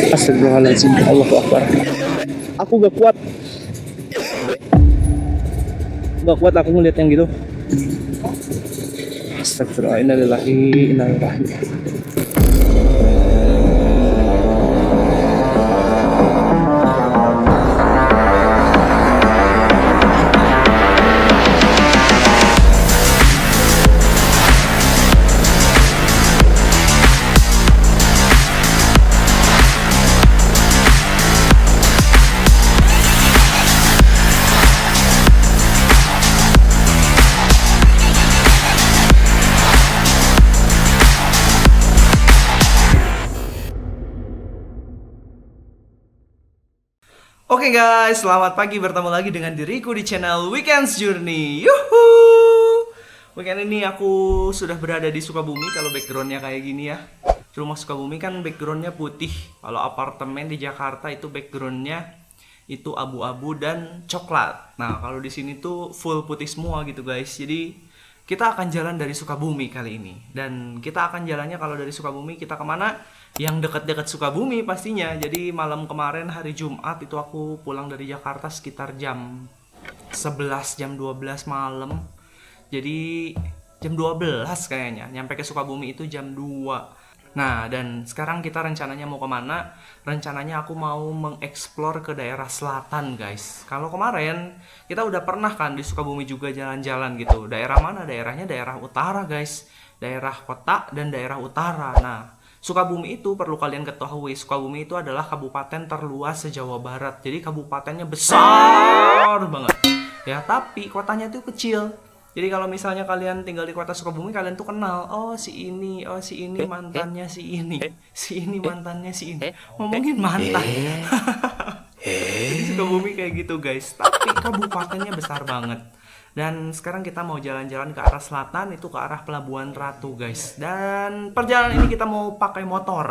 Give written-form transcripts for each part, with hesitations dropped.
Astagfirullahaladzim, Allahu Akbar. Aku gak kuat. Gak kuat aku ngeliat yang gitu. Astagfirullah, innalillahi inna ilaihi raji'un. Oke guys, selamat pagi, bertemu lagi dengan diriku di channel Weekends Journey. Yuhu! Weekend ini aku sudah berada di Sukabumi. Kalau backgroundnya kayak gini ya, rumah Sukabumi kan backgroundnya putih. Kalau apartemen di Jakarta itu backgroundnya itu abu-abu dan coklat. Nah kalau di sini tuh full putih semua gitu guys. Jadi kita akan jalan dari Sukabumi kali ini. Dan kita akan jalannya kalau dari Sukabumi kita kemana? Yang dekat-dekat Sukabumi pastinya. Jadi malam kemarin hari Jumat itu aku pulang dari Jakarta sekitar jam 11, jam 12 malam. Jadi jam 12 kayaknya. Nyampe ke Sukabumi itu jam 2. Nah dan sekarang kita rencananya mau kemana? Rencananya aku mau mengeksplor ke daerah selatan guys. Kalau kemarin kita udah pernah kan di Sukabumi juga jalan-jalan gitu. Daerah mana? Daerahnya daerah utara guys. Daerah kota dan daerah utara. Nah Sukabumi itu perlu kalian ketahui, Sukabumi itu adalah kabupaten terluas se-Jawa Barat. Jadi kabupatennya besar banget. Ya, tapi kotanya itu kecil. Jadi kalau misalnya kalian tinggal di kota Sukabumi, kalian tuh kenal, oh si ini mantannya si ini. Si ini mantannya si ini. Ngomongin mantan. Jadi Sukabumi kayak gitu, guys. Tapi kabupatennya besar banget. Dan sekarang kita mau jalan-jalan ke arah selatan, itu ke arah Pelabuhan Ratu guys. Dan perjalanan ini kita mau pakai motor.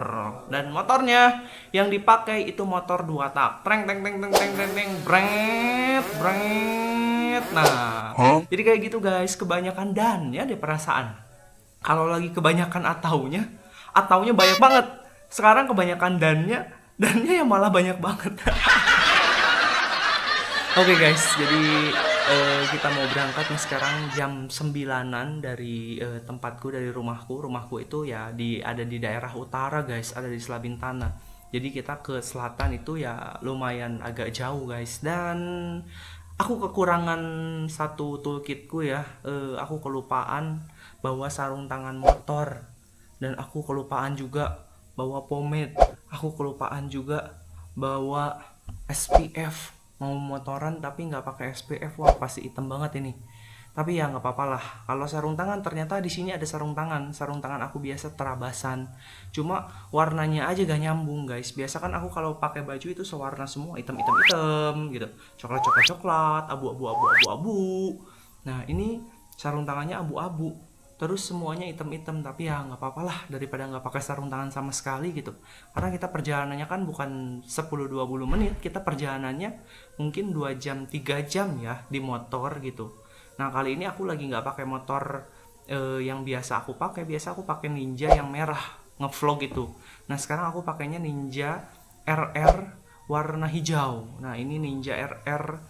Dan motornya yang dipakai itu motor 2 tak. Treng teng teng teng teng teng teng bret bret. Nah, jadi kayak gitu guys, kebanyakan dan ya deh perasaan. Kalau lagi kebanyakan ataunya banyak banget. Sekarang kebanyakan dannya yang malah banyak banget. Oke guys, jadi kita mau berangkat nih sekarang jam 9-an dari tempatku, dari rumahku. Rumahku itu ya ada di daerah utara guys, ada di Slabintana. Jadi kita ke selatan itu ya lumayan agak jauh guys. Dan aku kekurangan satu toolkitku ya. Aku kelupaan bawa sarung tangan motor. Dan aku kelupaan juga bawa pomade. Aku kelupaan juga bawa SPF. Mau motoran tapi nggak pakai SPF, wah pasti hitam banget ini. Tapi ya nggak apa-apa lah. Kalau sarung tangan ternyata di sini ada sarung tangan aku biasa terabasan. Cuma warnanya aja gak nyambung guys. Biasa kan aku kalau pakai baju itu sewarna semua, hitam gitu, coklat, abu. Nah ini sarung tangannya abu-abu. Terus semuanya hitam-hitam, tapi ya nggak apa-apa lah daripada nggak pakai sarung tangan sama sekali gitu. Karena kita perjalanannya kan bukan 10-20 menit, kita perjalanannya mungkin 2 jam, 3 jam ya di motor gitu. Nah kali ini aku lagi nggak pakai motor yang biasa aku pakai. Biasa aku pakai Ninja yang merah ngevlog gitu. Nah sekarang aku pakainya Ninja RR warna hijau. Nah ini Ninja RR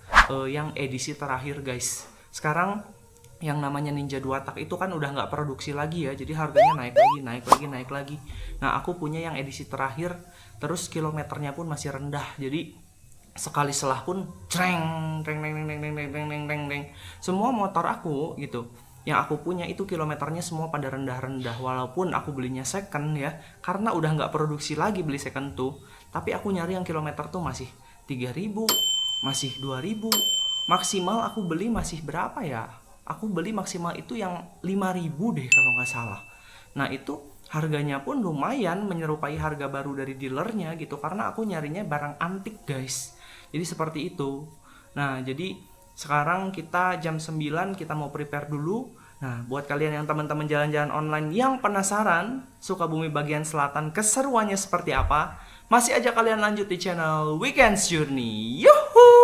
yang edisi terakhir guys. Sekarang yang namanya Ninja 2 tak itu kan udah nggak produksi lagi ya, jadi harganya naik lagi. Nah aku punya yang edisi terakhir, terus kilometernya pun masih rendah, jadi sekali selah pun treng. Semua motor aku gitu yang aku punya itu kilometernya semua pada rendah, walaupun aku belinya second ya, karena udah nggak produksi lagi beli second tuh. Tapi aku nyari yang kilometer tuh masih 3.000, masih 2.000, maksimal aku beli masih berapa ya? Aku beli maksimal itu yang 5.000 deh kalau nggak salah. Nah itu harganya pun lumayan menyerupai harga baru dari dealernya gitu. Karena aku nyarinya barang antik guys. Jadi seperti itu. Nah jadi sekarang kita jam 9 kita mau prepare dulu. Nah buat kalian yang teman-teman jalan-jalan online yang penasaran Sukabumi bagian selatan keseruannya seperti apa, masih aja kalian lanjut di channel Weekends Journey. Yuhuu!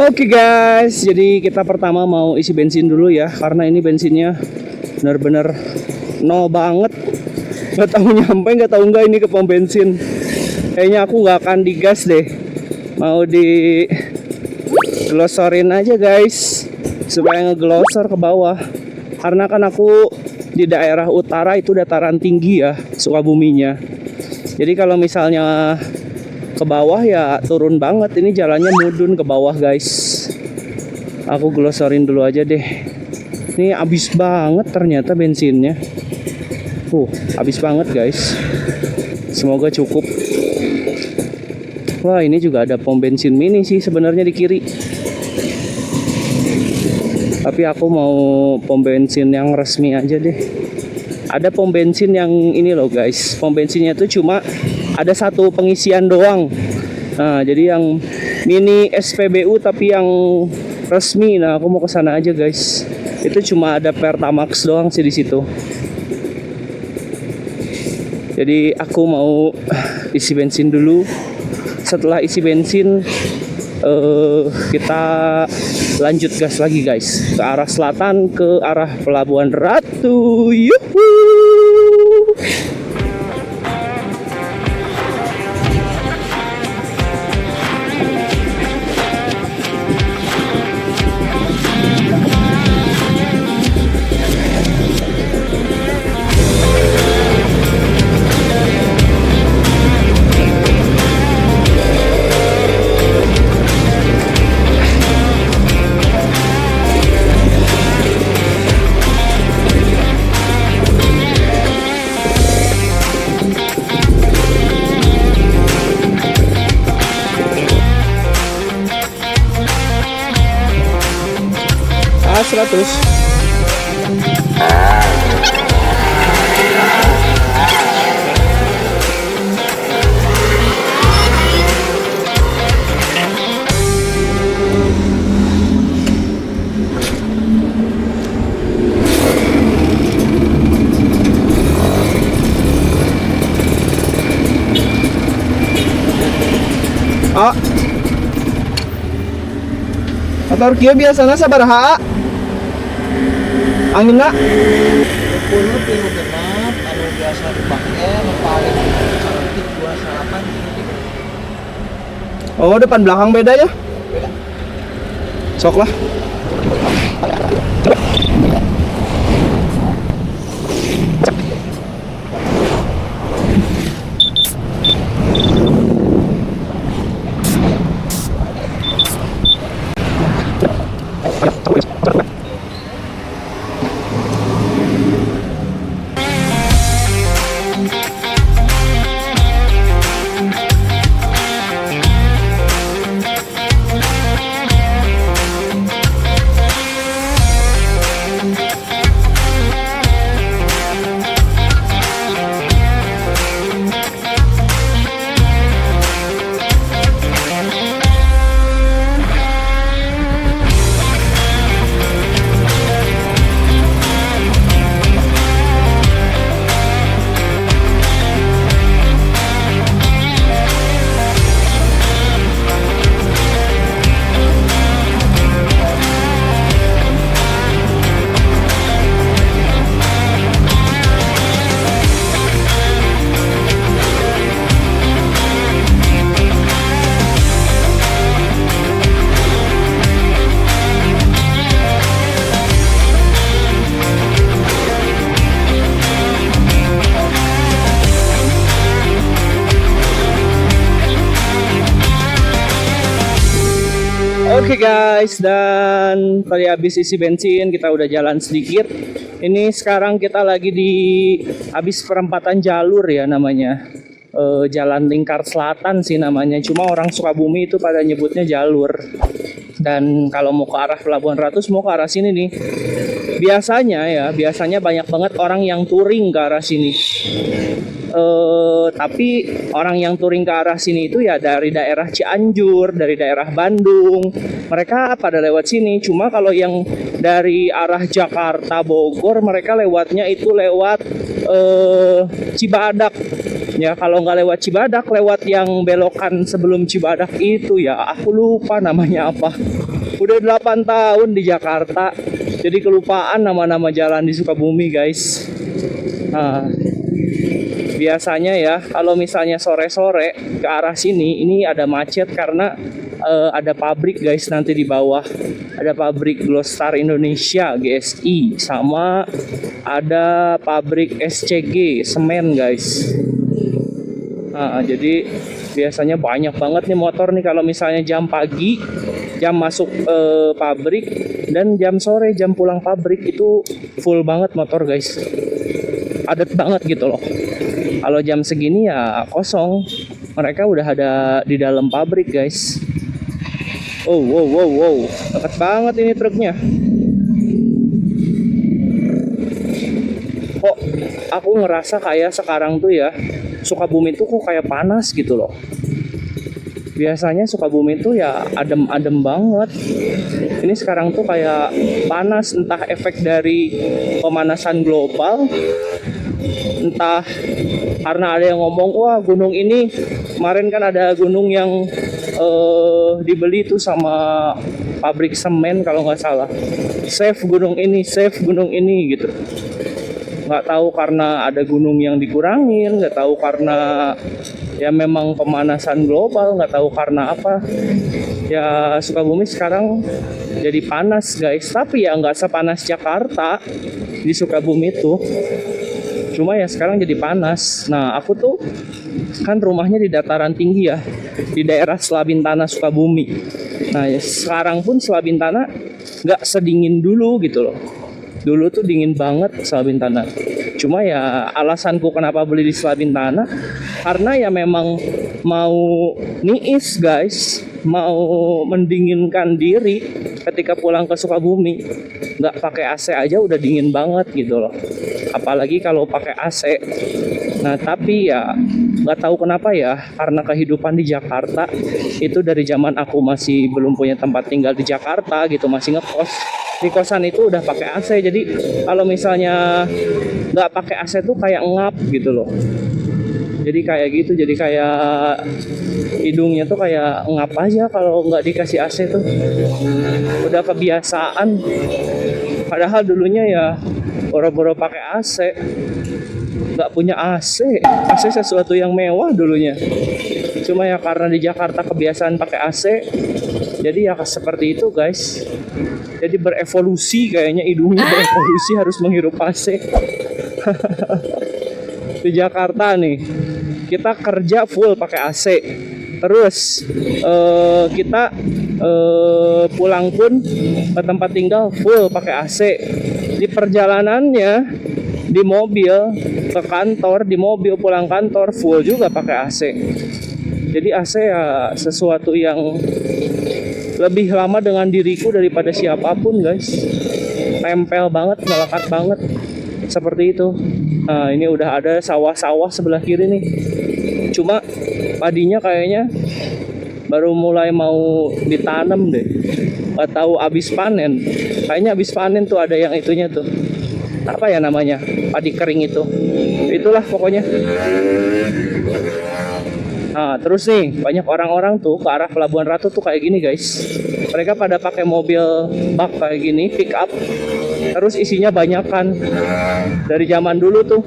Oke guys, jadi kita pertama mau isi bensin dulu ya, karena ini bensinnya bener-bener nol banget. Nggak tahu nyampe, nggak tahu nggak ini ke pom bensin. Kayaknya aku nggak akan digas deh, mau di glosorin aja guys, supaya ngeglosor ke bawah. Karena kan aku di daerah utara itu dataran tinggi ya, Sukabuminya. Jadi kalau misalnya ke bawah ya turun banget, ini jalannya mudun ke bawah guys. Aku glosorin dulu aja deh. Ini habis banget ternyata bensinnya. Habis banget guys. Semoga cukup. Wah, ini juga ada pom bensin mini sih sebenarnya di kiri. Tapi aku mau pom bensin yang resmi aja deh. Ada pom bensin yang ini loh guys. Pom bensinnya tuh cuma ada satu pengisian doang. Nah, jadi yang mini SPBU tapi yang resmi. Nah, aku mau ke sana aja guys. Itu cuma ada Pertamax doang sih di situ. Jadi aku mau isi bensin dulu. Setelah isi bensin kita lanjut gas lagi guys, ke arah selatan, ke arah Pelabuhan Ratu. Yuhu. Ah, 100. Ah, motor kieu biasana sabaraha? Anginna 10 pilu genap anu biasa dipake anu paling cantik 28 gitu. Oh, depan belakang beda ya? Beda. Sok lah. Oke guys, dan tadi habis isi bensin, kita udah jalan sedikit. Ini sekarang kita lagi di habis perempatan jalur ya namanya. Jalan Lingkar Selatan sih namanya. Cuma orang Sukabumi itu pada nyebutnya jalur. Dan kalau mau ke arah Pelabuhan Ratu, mau ke arah sini nih. Biasanya banyak banget orang yang touring ke arah sini. Tapi orang yang touring ke arah sini itu ya dari daerah Cianjur, dari daerah Bandung, mereka pada lewat sini. Cuma kalau yang dari arah Jakarta, Bogor, mereka lewatnya itu lewat Cibadak. Ya kalau nggak lewat Cibadak, lewat yang belokan sebelum Cibadak itu ya aku lupa namanya apa. Udah 8 tahun di Jakarta, jadi kelupaan nama-nama jalan di Sukabumi guys. Nah, biasanya ya kalau misalnya sore-sore ke arah sini ini ada macet karena ada pabrik guys, nanti di bawah ada pabrik Glostar Indonesia GSI, sama ada pabrik SCG semen guys. Nah, jadi biasanya banyak banget nih motor nih kalau misalnya jam pagi, jam masuk pabrik, dan jam sore, jam pulang pabrik itu full banget motor guys. Padat banget gitu loh. Kalau jam segini ya kosong, mereka udah ada di dalam pabrik guys. Oh, wow, dekat banget ini truknya. Kok aku ngerasa kayak sekarang tuh ya Sukabumi tuh kok kayak panas gitu loh. Biasanya Sukabumi tuh ya adem-adem banget. Ini sekarang tuh kayak panas, entah efek dari pemanasan global, entah karena ada yang ngomong wah gunung ini kemarin kan ada gunung yang dibeli tuh sama pabrik semen kalau nggak salah, save gunung ini gitu. Nggak tahu karena ada gunung yang dikurangin, nggak tahu karena ya memang pemanasan global, nggak tahu karena apa ya Sukabumi sekarang jadi panas guys. Tapi ya nggak sepanas Jakarta di Sukabumi itu, cuma ya sekarang jadi panas. Nah aku tuh kan rumahnya di dataran tinggi ya, di daerah Selabintana Sukabumi. Nah ya sekarang pun Selabintana nggak sedingin dulu gitu loh. Dulu tuh dingin banget Selabintana. Cuma ya alasanku kenapa beli di Selabintana karena ya memang mau niis guys, mau mendinginkan diri ketika pulang ke Sukabumi. Nggak pakai AC aja udah dingin banget gitu loh. Apalagi kalau pakai AC. Nah tapi ya nggak tahu kenapa ya, karena kehidupan di Jakarta itu dari zaman aku masih belum punya tempat tinggal di Jakarta gitu, masih ngekos. Di kosan itu udah pakai AC, jadi kalau misalnya nggak pakai AC tuh kayak ngap gitu loh. Jadi kayak gitu, jadi kayak hidungnya tuh kayak ngap aja kalau nggak dikasih AC tuh. Udah kebiasaan. Padahal dulunya ya boro-boro pakai AC, nggak punya AC. AC sesuatu yang mewah dulunya. Cuma ya karena di Jakarta kebiasaan pakai AC, jadi ya seperti itu guys. Jadi berevolusi kayaknya hidungnya berevolusi harus menghirup AC. Di Jakarta nih kita kerja full pakai AC, terus kita pulang pun ke tempat tinggal full pakai AC. Di perjalanannya di mobil ke kantor, di mobil pulang kantor full juga pakai AC. Jadi AC ya sesuatu yang lebih lama dengan diriku daripada siapapun guys. Tempel banget, melekat banget. Seperti itu. Nah ini udah ada sawah-sawah sebelah kiri nih. Cuma padinya kayaknya baru mulai mau ditanam deh. Gak tahu abis panen. Kayaknya abis panen tuh ada yang itunya tuh. Apa ya namanya? Padi kering itu. Itulah pokoknya. Nah terus nih banyak orang-orang tuh ke arah Pelabuhan Ratu tuh kayak gini guys. Mereka pada pakai mobil bak kayak gini, pick up. Terus isinya banyakan. Dari zaman dulu tuh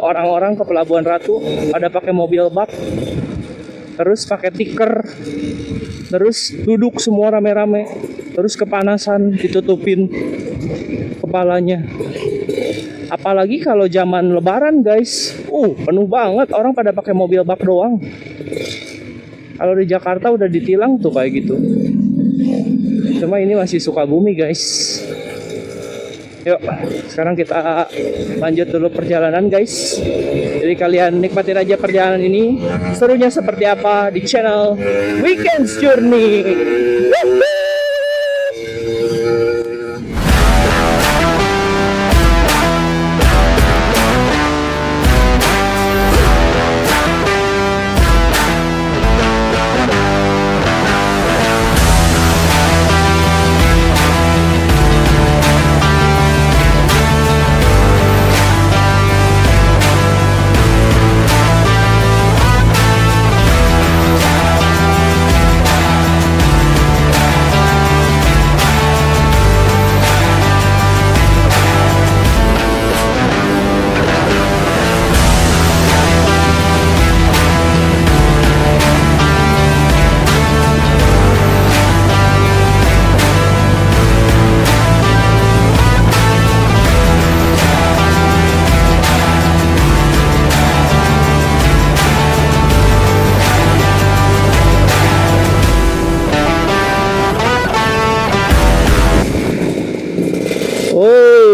orang-orang ke Pelabuhan Ratu pada pakai mobil bak. Terus pakai tikar. Terus duduk semua rame-rame. Terus kepanasan, ditutupin kepalanya. Apalagi kalau zaman lebaran guys, penuh banget, orang pada pakai mobil bak doang. Kalau di Jakarta udah ditilang tuh kayak gitu. Cuma ini masih Sukabumi guys. Yuk, sekarang kita lanjut dulu perjalanan guys. Jadi kalian nikmatin aja perjalanan ini. Serunya seperti apa di channel Weekends Journey.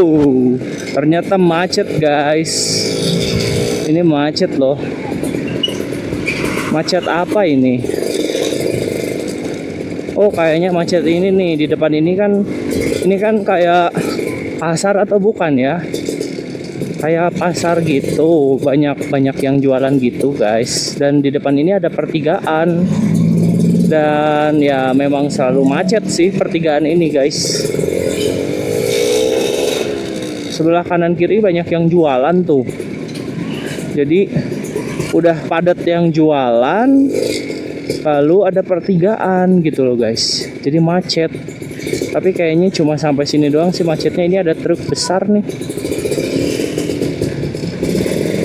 Wow, ternyata macet guys. Ini macet loh. Macet apa ini? Oh, kayaknya macet ini nih di depan ini kan kayak pasar atau bukan ya? Kayak pasar gitu, banyak yang jualan gitu guys. Dan di depan ini ada pertigaan. Dan ya memang selalu macet sih pertigaan ini guys. Sebelah kanan kiri banyak yang jualan tuh. Jadi udah padat yang jualan, lalu ada pertigaan gitu loh guys. Jadi macet. Tapi kayaknya cuma sampai sini doang sih macetnya. Ini ada truk besar nih.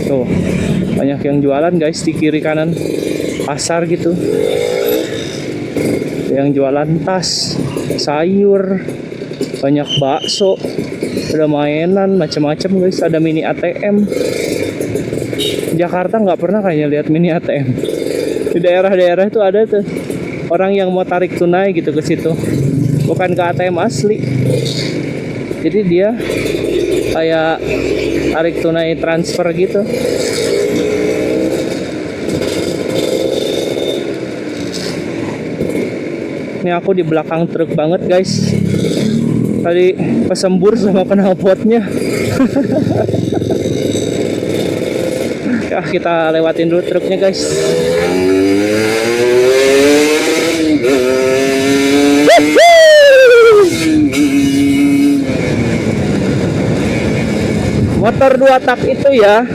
Tuh, banyak yang jualan guys di kiri kanan pasar gitu. Yang jualan tas, sayur, banyak bakso, ada mainan macam-macam guys. Ada mini ATM. Jakarta nggak pernah kayaknya lihat mini ATM. Di daerah-daerah itu ada tuh orang yang mau tarik tunai gitu ke situ, bukan ke ATM asli. Jadi dia kayak tarik tunai transfer gitu. Ini aku di belakang truk banget guys. Tadi kesembur sama knalpotnya. Ya, kita lewatin dulu truknya guys. Motor 2 tak itu ya,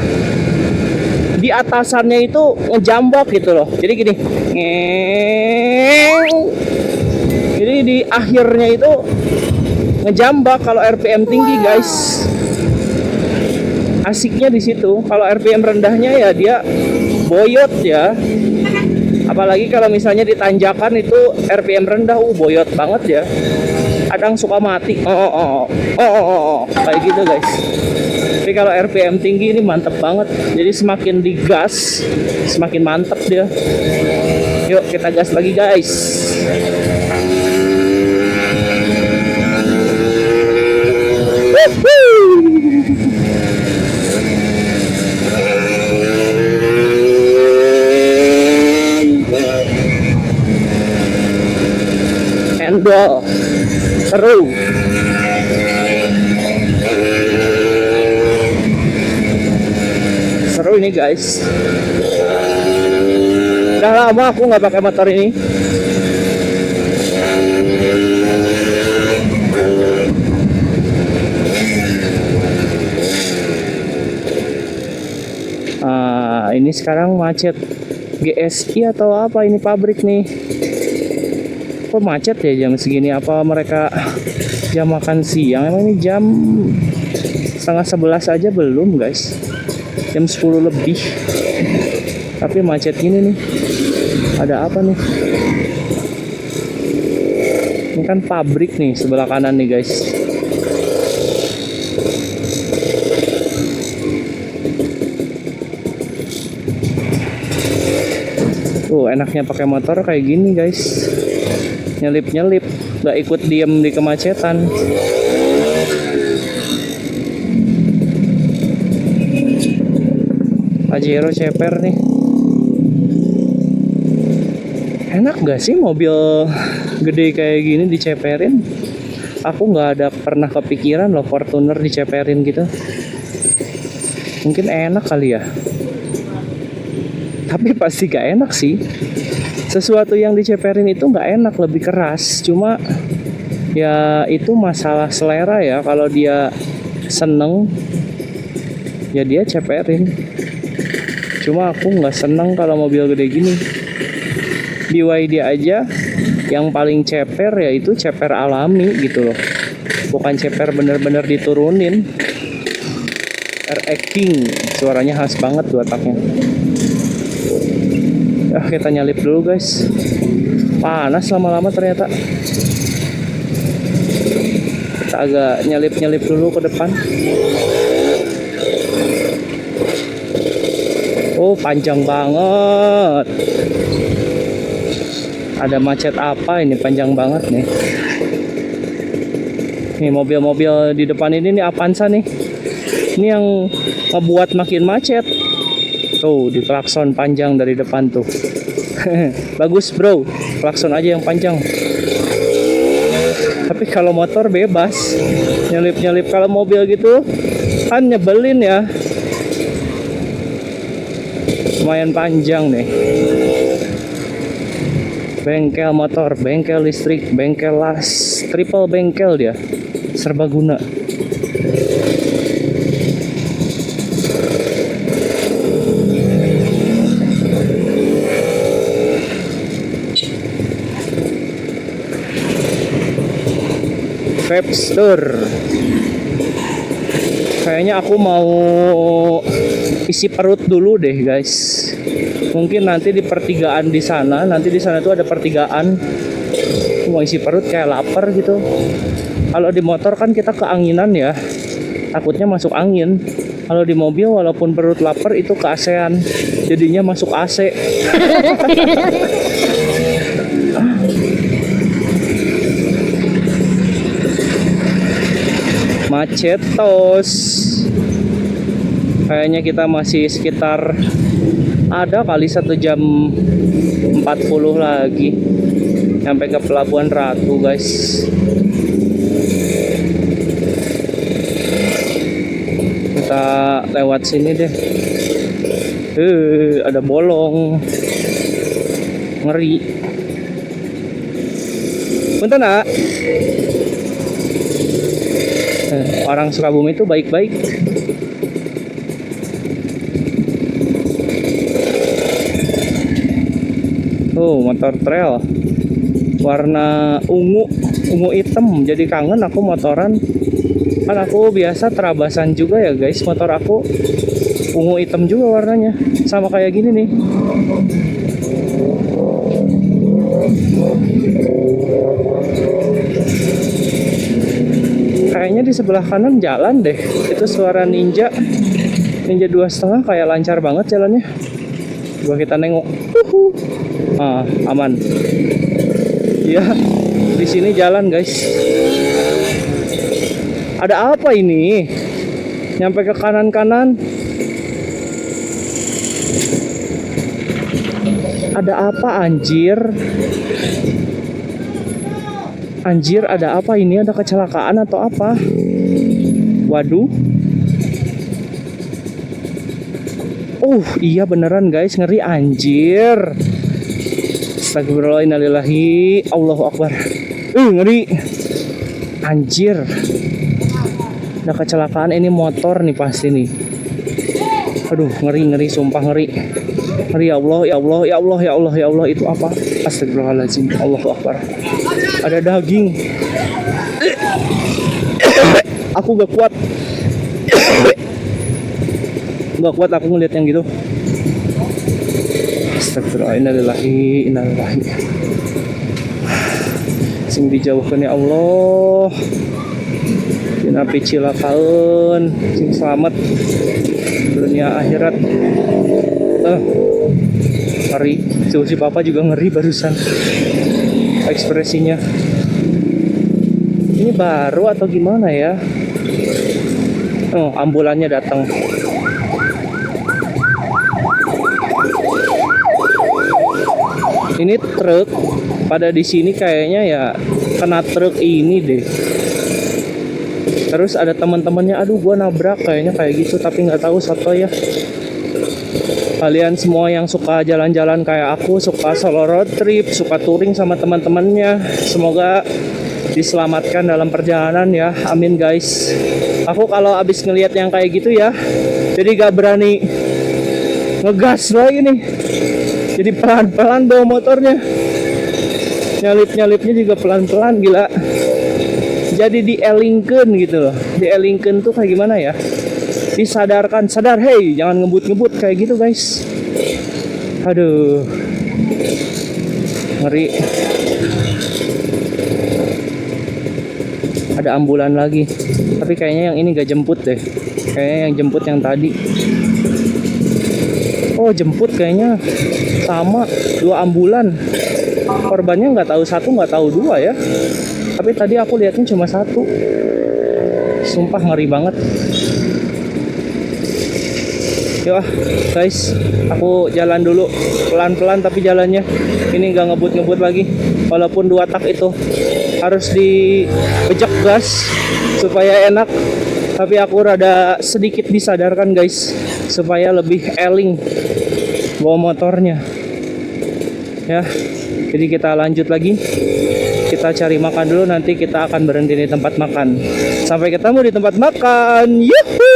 di atasannya itu ngejambak gitu loh. Jadi gini, jadi di akhirnya itu ngejambak kalau RPM tinggi guys. Asiknya di situ. Kalau RPM rendahnya ya dia boyot ya. Apalagi kalau misalnya di tanjakan itu RPM rendah, boyot banget ya. Kadang suka mati. Kayak gitu guys. Tapi kalau RPM tinggi ini mantep banget. Jadi semakin digas, semakin mantep dia. Yuk kita gas lagi guys. Endol seru. Seru ini guys. Udah lama aku nggak pakai motor ini. Ini sekarang macet. GSI atau apa ini pabrik nih? Kok macet ya jam segini? Apa mereka jam makan siang? Emang ini jam 10:30 aja belum guys. Jam 10 lebih. Tapi macet gini nih. Ada apa nih? Ini kan pabrik nih sebelah kanan nih guys. Tuh enaknya pakai motor kayak gini guys. Nyelip-nyelip, nggak ikut diem di kemacetan. Pajero ceper nih. Enak gak sih mobil gede kayak gini diceperin? Aku nggak ada pernah kepikiran loh Fortuner diceperin gitu. Mungkin enak kali ya. Tapi pasti gak enak sih. Sesuatu yang diceperin itu nggak enak, lebih keras. Cuma ya itu masalah selera ya. Kalau dia seneng ya dia ceperin. Cuma aku nggak seneng kalau mobil gede gini. BYD aja yang paling ceper ya itu ceper alami gitu loh, bukan ceper bener-bener diturunin. RX King suaranya khas banget 2 taknya. Kita nyalip dulu guys. Panas lama-lama ternyata. Kita agak nyalip-nyalip dulu ke depan. Oh panjang banget. Ada macet apa ini, panjang banget nih. Nih mobil-mobil di depan ini nih Avanza nih. Ini yang ngebuat makin macet. Tuh, di klakson panjang dari depan tuh. Bagus bro, klakson aja yang panjang. Tapi kalau motor bebas, nyelip-nyelip. Kalau mobil gitu kan nyebelin ya. Lumayan panjang nih. Bengkel motor, bengkel listrik, bengkel las, triple bengkel dia, serbaguna. Webster. Kayaknya aku mau isi perut dulu deh guys. Mungkin nanti di pertigaan di sana, nanti di sana tuh ada pertigaan. Mau isi perut kayak lapar gitu. Kalau di motor kan kita keanginan ya, takutnya masuk angin. Kalau di mobil walaupun perut lapar itu ke AC-an, jadinya masuk AC. Macetos. Kayaknya kita masih sekitar ada kali 1 jam 40 lagi sampai ke Pelabuhan Ratu guys. Kita lewat sini deh. Ada bolong. Ngeri. Bentar nak. Orang Sukabumi itu baik-baik. Motor trail warna ungu hitam. Jadi kangen aku motoran. Kan aku biasa terabasan juga ya guys. Motor aku ungu hitam juga warnanya, sama kayak gini nih. Kayaknya di sebelah kanan jalan deh. Itu suara Ninja 2,5, kayak lancar banget jalannya. Coba kita nengok. Aman. Ya, di sini jalan guys. Ada apa ini? Nyampe ke kanan-kanan. Ada apa anjir? Anjir, ada apa ini? Ada kecelakaan atau apa? Waduh. Iya beneran guys, ngeri anjir. Astagfirullah, innalillahi, Allahu Akbar. Ngeri. Anjir. Ada kecelakaan, ini motor nih pasti nih. Aduh, ngeri, sumpah ngeri. Ngeri, ya Allah, ya Allah, ya Allah, ya Allah, ya Allah. Itu apa? Astagfirullahaladzim, Allahu Akbar. Ada daging. Aku gak kuat. Gak kuat aku ngeliat yang gitu. Astagfirullah, innalillahi. Sing dijauhkan ya Allah. Dina picilakaun, sing selamat dunia akhirat. Ngeri. Si papa juga ngeri barusan. Ekspresinya. Ini baru atau gimana ya? Ambulannya datang. Ini truk pada di sini kayaknya ya kena truk ini deh. Terus ada teman-temannya, aduh gua nabrak kayaknya kayak gitu, tapi nggak tahu soto ya. Kalian semua yang suka jalan-jalan kayak aku, suka solo road trip, suka touring sama teman-temannya, semoga diselamatkan dalam perjalanan ya. Amin guys. Aku kalau abis ngelihat yang kayak gitu ya, jadi gak berani ngegas lagi nih. Jadi pelan-pelan bawa motornya. Nyalip-nyalipnya juga pelan-pelan, gila. Jadi dielingkeun gitu loh. Dielingkeun tuh kayak gimana ya? Disadarkan, sadar, hey, jangan ngebut-ngebut kayak gitu guys. Aduh, ngeri. Ada ambulan lagi, tapi kayaknya yang ini gak jemput deh. Kayaknya yang jemput yang tadi. Jemput kayaknya sama, 2 ambulan. Korbannya nggak tahu 1, nggak tahu 2 ya. Tapi tadi aku lihatnya cuma 1. sumpah ngeri banget. Yuk guys, aku jalan dulu pelan-pelan tapi jalannya ini nggak ngebut-ngebut lagi. Walaupun 2 tak itu harus dibejek gas supaya enak, tapi aku rada sedikit disadarkan guys supaya lebih eling bawa motornya ya. Jadi kita lanjut lagi, kita cari makan dulu, nanti kita akan berhenti di tempat makan. Sampai ketemu di tempat makan. Yuhuu.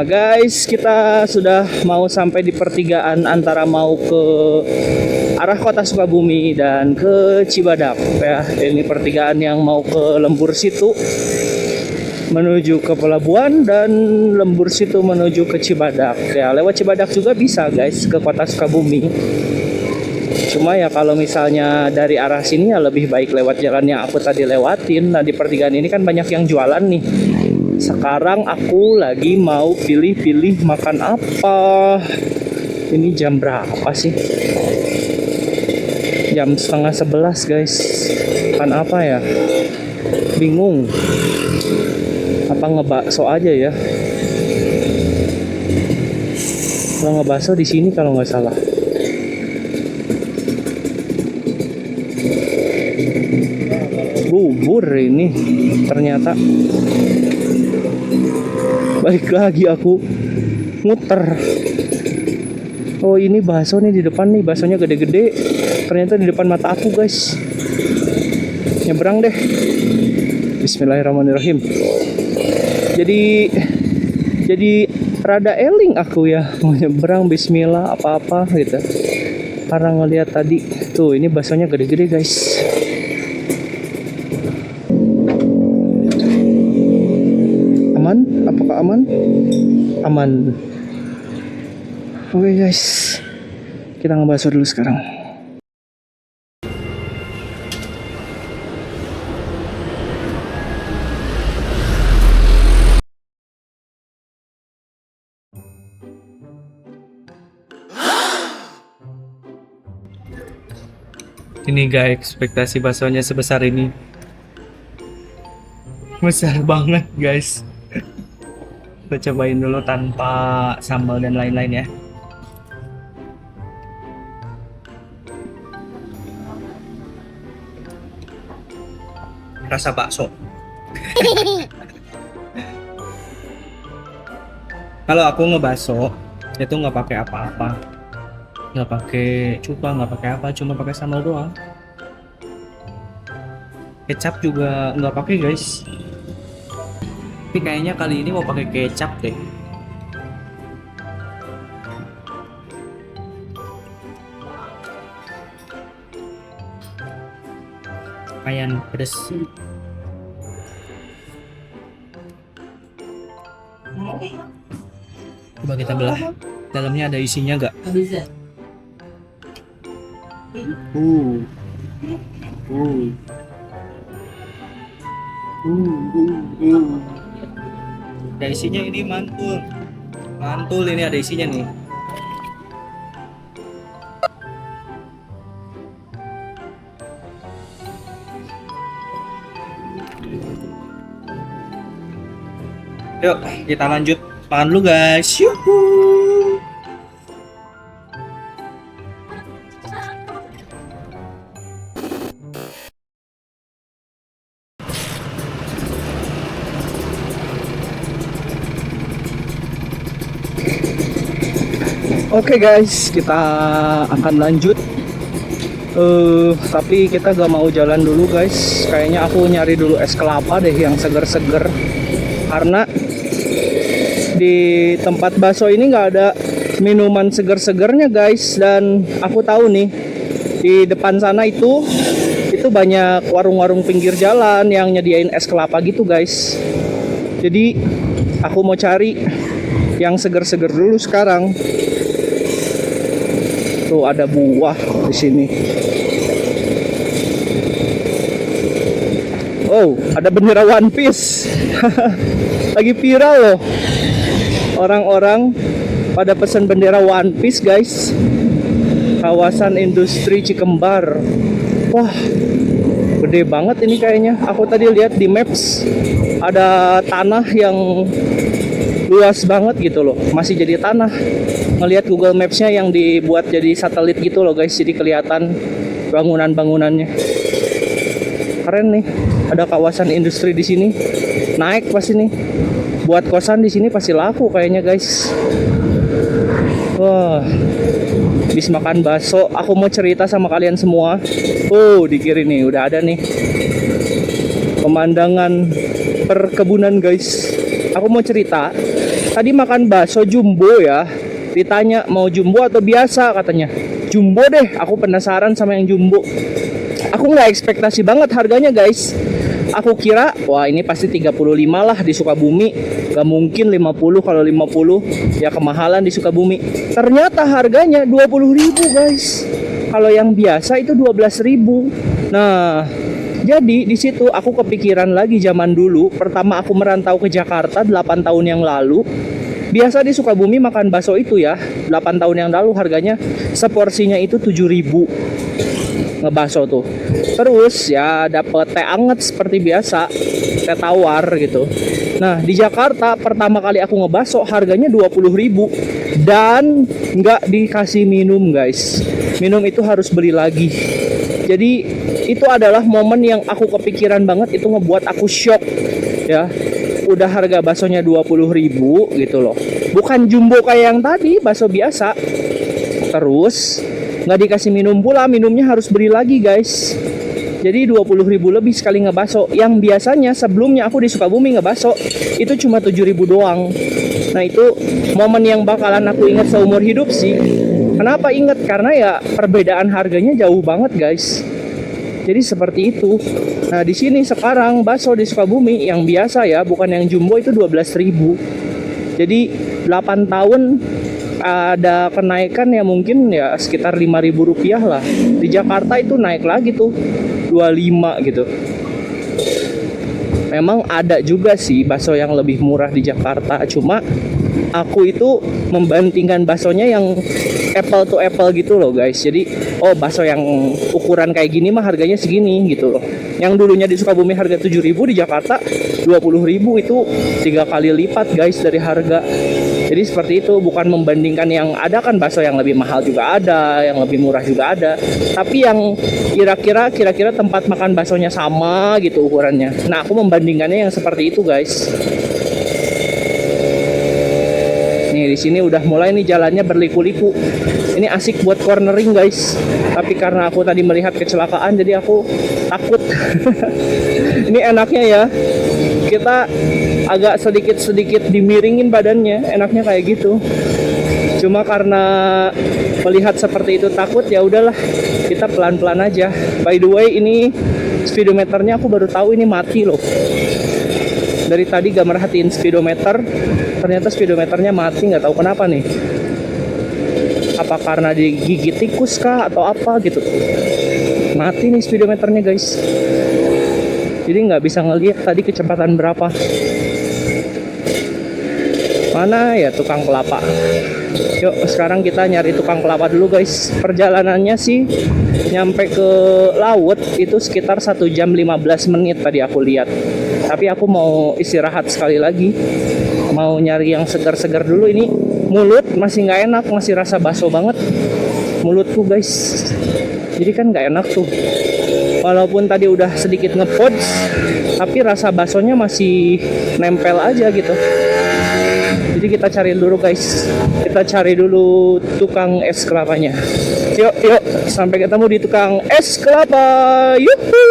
Guys, kita sudah mau sampai di pertigaan antara mau ke arah kota Sukabumi dan ke Cibadak ya. Ini pertigaan yang mau ke Lembur Situ menuju ke pelabuhan dan Lembur Situ menuju ke Cibadak ya. Lewat Cibadak juga bisa guys ke kota Sukabumi. Cuma ya kalau misalnya dari arah sini ya lebih baik lewat jalan yang aku tadi lewatin. Nah di pertigaan ini kan banyak yang jualan nih. Sekarang aku lagi mau pilih-pilih makan apa. Ini jam berapa sih? Jam setengah 11 guys. Makan apa ya? Bingung. Apa ngebakso aja ya? Kalau ngebakso di sini kalau nggak salah. Bubur ini ternyata. Balik lagi aku muter. Oh ini bakso nih di depan nih, baksonya gede-gede. Ternyata di depan mata aku guys. Nyebrang deh. Bismillahirrahmanirrahim. Jadi rada eling aku ya mau nyebrang bismillah apa-apa gitu. Karena ngelihat tadi tuh ini baksonya gede-gede guys. Aman? Apakah aman? Aman. Oke guys, kita ngebahas dulu sekarang. Ini guys, ekspektasi baksonya sebesar ini. Besar banget guys. Kita cobain dulu tanpa sambal dan lain-lain ya. Rasa bakso. Kalau aku ngebakso itu nggak pakai apa-apa, nggak pakai cuka, nggak pakai apa, cuma pakai sambal doang. Kecap juga nggak pakai guys. Tapi kayaknya kali ini mau pakai kecap deh. Lumayan pedes. Coba kita belah. Dalamnya ada isinya nggak? Bisa. Uh. Ada isinya ini mantul. Mantul ini ada isinya nih. Yuk, kita lanjut. Makan dulu guys. Yuhu. Oke guys, kita akan lanjut. Tapi kita gak mau jalan dulu guys. Kayaknya aku nyari dulu es kelapa deh yang seger-seger. Karena di tempat bakso ini nggak ada minuman seger-segernya guys. Dan aku tahu nih di depan sana itu banyak warung-warung pinggir jalan yang nyediain es kelapa gitu guys. Jadi aku mau cari yang seger-seger dulu sekarang. Tuh ada buah di sini. Oh, ada bendera One Piece. Lagi viral loh. Orang-orang pada pesan bendera One Piece, guys. Kawasan industri Cikembar. Wah, gede banget ini kayaknya. Aku tadi lihat di Maps ada tanah yang luas banget gitu loh. Masih jadi tanah. Ngelihat Google Maps-nya yang dibuat jadi satelit gitu loh guys, jadi kelihatan bangunan-bangunannya. Keren nih, ada kawasan industri di sini. Naik pasti nih. Buat kosan di sini pasti laku kayaknya guys. Wah, habis makan bakso, aku mau cerita sama kalian semua. Di kiri nih udah ada nih pemandangan perkebunan guys. Aku mau cerita. Tadi makan bakso jumbo ya. Ditanya mau jumbo atau biasa, katanya jumbo deh. Aku penasaran sama yang jumbo. Aku nggak ekspektasi banget harganya guys. Aku kira wah ini pasti 35 lah di Sukabumi. Gak mungkin 50. Kalau 50 ya kemahalan di Sukabumi. Ternyata harganya 20.000 guys. Kalau yang biasa itu 12.000. Nah, jadi di situ aku kepikiran lagi zaman dulu. Pertama aku merantau ke Jakarta 8 tahun yang lalu. Biasa di Sukabumi makan bakso itu ya 8 tahun yang lalu harganya seporsinya itu 7.000 ngebakso tuh. Terus ya dapet teh anget seperti biasa, teh tawar gitu. Nah di Jakarta pertama kali aku ngebakso harganya 20.000 dan nggak dikasih minum guys. Minum itu harus beli lagi. Jadi itu adalah momen yang aku kepikiran banget, itu ngebuat aku shock ya. Udah harga baksonya 20.000 gitu loh. Bukan jumbo kayak yang tadi, bakso biasa. Terus nggak dikasih minum pula, minumnya harus beli lagi guys. Jadi 20.000 lebih sekali ngebakso. Yang biasanya sebelumnya aku di Sukabumi ngebakso itu cuma 7.000 doang. Nah itu momen yang bakalan aku ingat seumur hidup sih. Kenapa ingat? Karena ya perbedaan harganya jauh banget guys. Jadi seperti itu. Nah di sini sekarang bakso di Sukabumi yang biasa ya, bukan yang jumbo itu 12.000. Jadi 8 tahun ada kenaikan ya, mungkin ya sekitar 5.000 rupiah lah. Di Jakarta itu naik lagi tuh 25 gitu. Memang ada juga sih bakso yang lebih murah di Jakarta. Cuma aku itu membandingkan baksonya yang apple to apple gitu loh guys. Jadi bakso yang ukuran kayak gini mah harganya segini gitu loh. Yang dulunya di Sukabumi harga 7.000, di Jakarta 20.000, itu 3 kali lipat guys dari harga. Jadi seperti itu, bukan membandingkan yang ada kan bakso yang lebih mahal juga ada, yang lebih murah juga ada. Tapi yang kira-kira tempat makan baksonya sama gitu ukurannya. Nah, aku membandingkannya yang seperti itu, guys. Nih, di sini udah mulai nih jalannya berliku-liku. Ini asik buat cornering, guys. Tapi karena aku tadi melihat kecelakaan, jadi aku takut. Ini enaknya ya, kita agak sedikit dimiringin badannya, enaknya kayak gitu. Cuma karena melihat seperti itu takut, ya udahlah, kita pelan-pelan aja. By the way, ini speedometernya aku baru tahu ini mati loh. Dari tadi gak merhatiin speedometer, ternyata speedometernya mati, nggak tahu kenapa nih. Apa karena digigit tikus kah atau apa gitu? Mati nih speedometernya, guys. Jadi nggak bisa ngelihat tadi kecepatan berapa. Mana ya tukang kelapa? Yuk sekarang kita nyari tukang kelapa dulu, guys. Perjalanannya sih nyampe ke laut itu sekitar 1 jam 15 menit tadi aku lihat. Tapi aku mau istirahat sekali lagi, mau nyari yang segar-segar dulu. Ini mulut masih nggak enak, masih rasa baso banget mulutku guys. Jadi kan nggak enak tuh, walaupun tadi udah sedikit ngepods, tapi rasa basonya masih nempel aja gitu. Jadi kita cari dulu guys, kita cari dulu tukang es kelapanya. Yuk yuk, sampai ketemu di tukang es kelapa. Yuhu.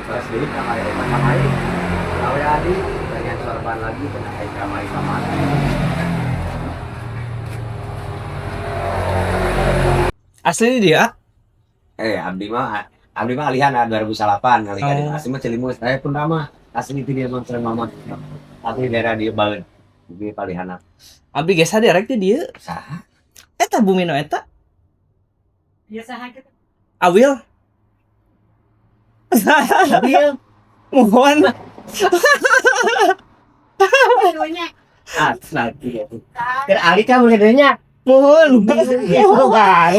Kelas jadi kamar kamar kalau adi dengan sorban lagi kena air kamar kamar. Asli dia? Abdi mah alihan 2008 kali kan. Asli mah celimus. Saya pun ramah. Asli itu dia monster mama. Asli daerah dia banget. Di palihana. Abdi geus direct dia. Saha? Eta bumi no eta? Biasa aja. Awil. Awil. Mohon. Dua-duanya. Asli itu. Ali kan boleh denya. Mohon. Ya bukan.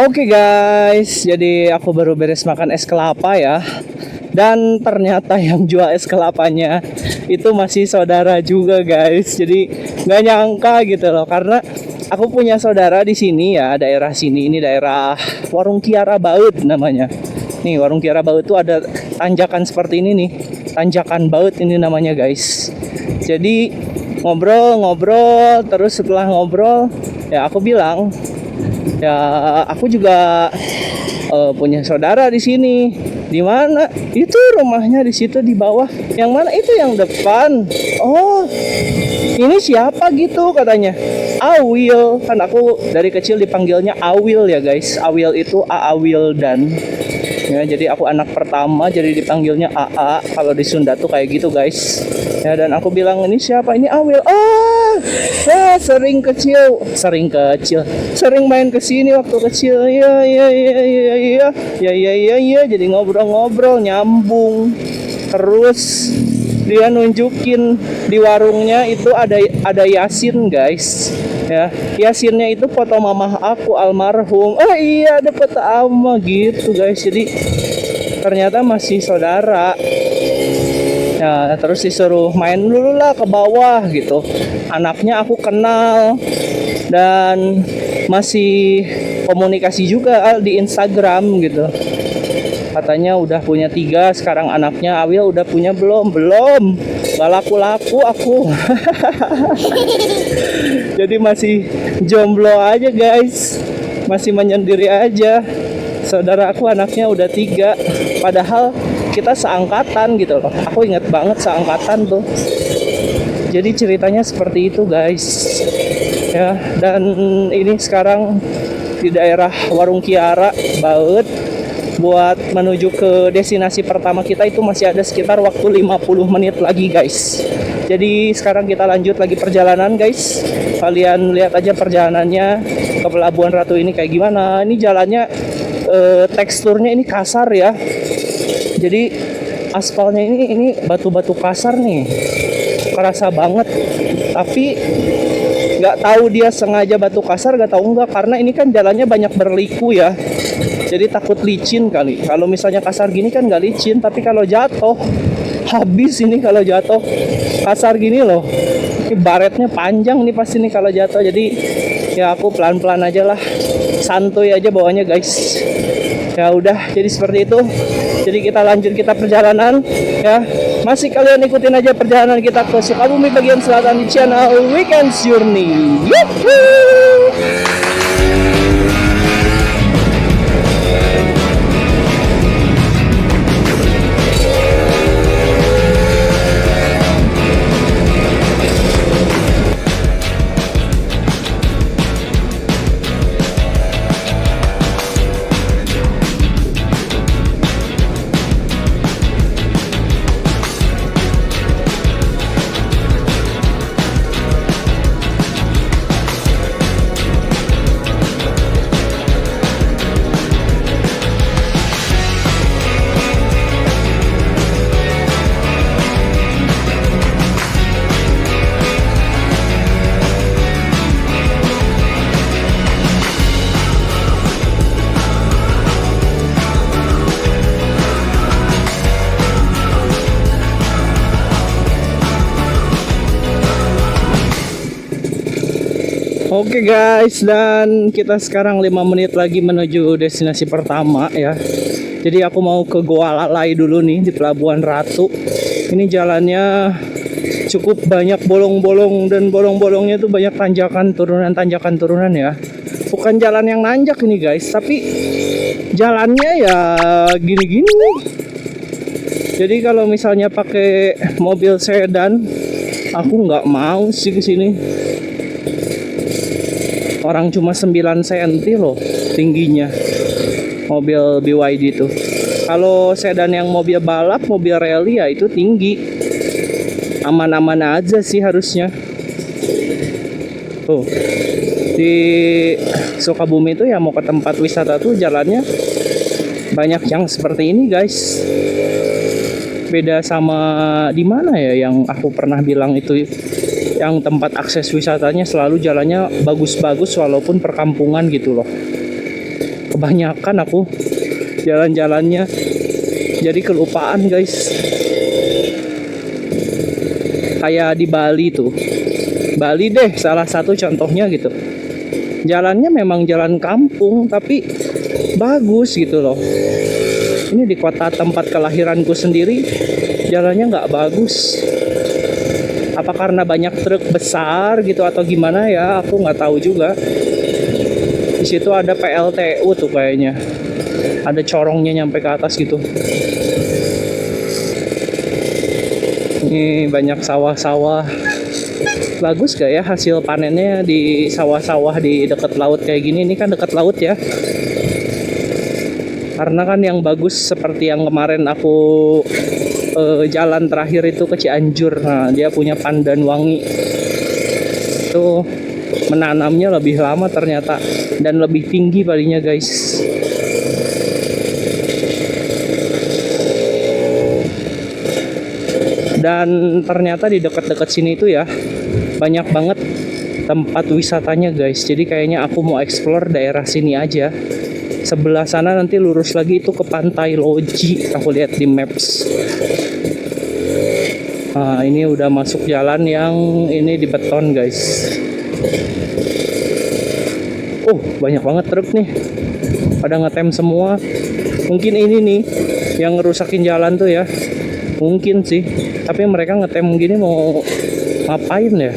Oke guys, jadi aku baru beres makan es kelapa ya. Dan ternyata yang jual es kelapanya itu masih saudara juga guys. Jadi nggak nyangka gitu loh, karena aku punya saudara di sini ya, daerah sini. Ini daerah Warung Kiara Baut namanya. Nih Warung Kiara Baut tuh ada tanjakan seperti ini nih, tanjakan Baut ini namanya guys. Jadi ngobrol-ngobrol, terus setelah ngobrol ya aku bilang ya aku juga punya saudara di sini. Di mana? Itu rumahnya di situ di bawah. Yang mana itu yang depan? Oh, ini siapa gitu katanya. Awil, kan aku dari kecil dipanggilnya Awil ya guys. Awil itu Awil dan ya, jadi aku anak pertama jadi dipanggilnya AA. Kalau di Sunda tuh kayak gitu guys. Ya, dan aku bilang ini siapa? Ini Awil. Sering main ke sini waktu kecil. Iya. Jadi ngobrol-ngobrol nyambung. Terus dia nunjukin di warungnya itu ada Yasin guys. Ya, Yasinnya itu foto mamah aku almarhum. Oh iya, ada foto ama gitu guys. Jadi ternyata masih saudara. Ya, terus disuruh main dulu lah ke bawah gitu. Anaknya aku kenal dan masih komunikasi juga di Instagram gitu. Katanya udah punya 3, sekarang anaknya. Awil udah punya belum? Gak laku-laku aku. Jadi masih jomblo aja guys, masih menyendiri aja. Saudara aku anaknya udah 3, padahal kita seangkatan gitu loh. Aku inget banget seangkatan tuh. Jadi ceritanya seperti itu guys. Ya, dan ini sekarang di daerah Warung Kiara Baut. Buat menuju ke destinasi pertama kita itu masih ada sekitar waktu 50 menit lagi guys. Jadi sekarang kita lanjut lagi perjalanan guys. Kalian lihat aja perjalanannya ke Pelabuhan Ratu ini kayak gimana. Ini jalannya teksturnya ini kasar ya. Jadi aspalnya ini batu-batu kasar nih, kerasa banget. Tapi nggak tahu dia sengaja batu kasar, nggak tahu enggak, karena ini kan jalannya banyak berliku ya. Jadi takut licin kali. Kalau misalnya kasar gini kan nggak licin, tapi kalau jatuh habis ini kalau jatuh kasar gini loh. Ini baretnya panjang nih pasti nih kalau jatuh. Jadi ya aku pelan-pelan aja lah, santuy aja bawanya guys. Ya udah, jadi seperti itu. Jadi kita lanjut kita perjalanan ya. Masih kalian ikutin aja perjalanan kita ke Sukabumi bagian selatan di channel Weekends Journey. Yuhuu! Oke guys, dan kita sekarang 5 menit lagi menuju destinasi pertama ya. Jadi aku mau ke Goa Lalai dulu nih di Pelabuhan Ratu. Ini jalannya cukup banyak bolong-bolong, dan bolong-bolongnya tuh banyak tanjakan turunan ya. Bukan jalan yang nanjak ini guys, tapi jalannya ya gini-gini nih. Jadi kalau misalnya pakai mobil sedan, aku nggak mau sih ke sini. Orang cuma 9 cm loh tingginya mobil BYD itu. Kalau sedan yang mobil balap, mobil rally ya itu tinggi. Aman-aman aja sih harusnya. Tuh di Sukabumi itu ya mau ke tempat wisata tuh jalannya banyak yang seperti ini guys. Beda sama di mana ya yang aku pernah bilang itu, yang tempat akses wisatanya selalu jalannya bagus-bagus walaupun perkampungan gitu loh. Kebanyakan aku jalan-jalannya jadi kelupaan guys. Kayak di Bali tuh, Bali deh salah satu contohnya gitu. Jalannya memang jalan kampung tapi bagus gitu loh. Ini di kota tempat kelahiranku sendiri jalannya nggak bagus. Apa karena banyak truk besar gitu atau gimana ya, aku nggak tahu juga. Di situ ada PLTU tuh kayaknya, ada corongnya nyampe ke atas gitu. Ini banyak sawah-sawah. Bagus gak ya hasil panennya di sawah-sawah di dekat laut kayak gini? Ini kan dekat laut ya. Karena kan yang bagus seperti yang kemarin aku jalan terakhir itu ke Cianjur. Nah, dia punya pandan wangi. Itu menanamnya lebih lama ternyata dan lebih tinggi palingnya guys. Dan ternyata di dekat-dekat sini itu ya banyak banget tempat wisatanya guys. Jadi kayaknya aku mau explore daerah sini aja. Sebelah sana nanti lurus lagi itu ke Pantai Loji. Aku lihat di maps. Nah, ini udah masuk jalan yang ini di beton guys. Oh, banyak banget truk nih. Pada ngetem semua. Mungkin ini nih yang ngerusakin jalan tuh ya. Mungkin sih. Tapi mereka ngetem gini mau ngapain ya?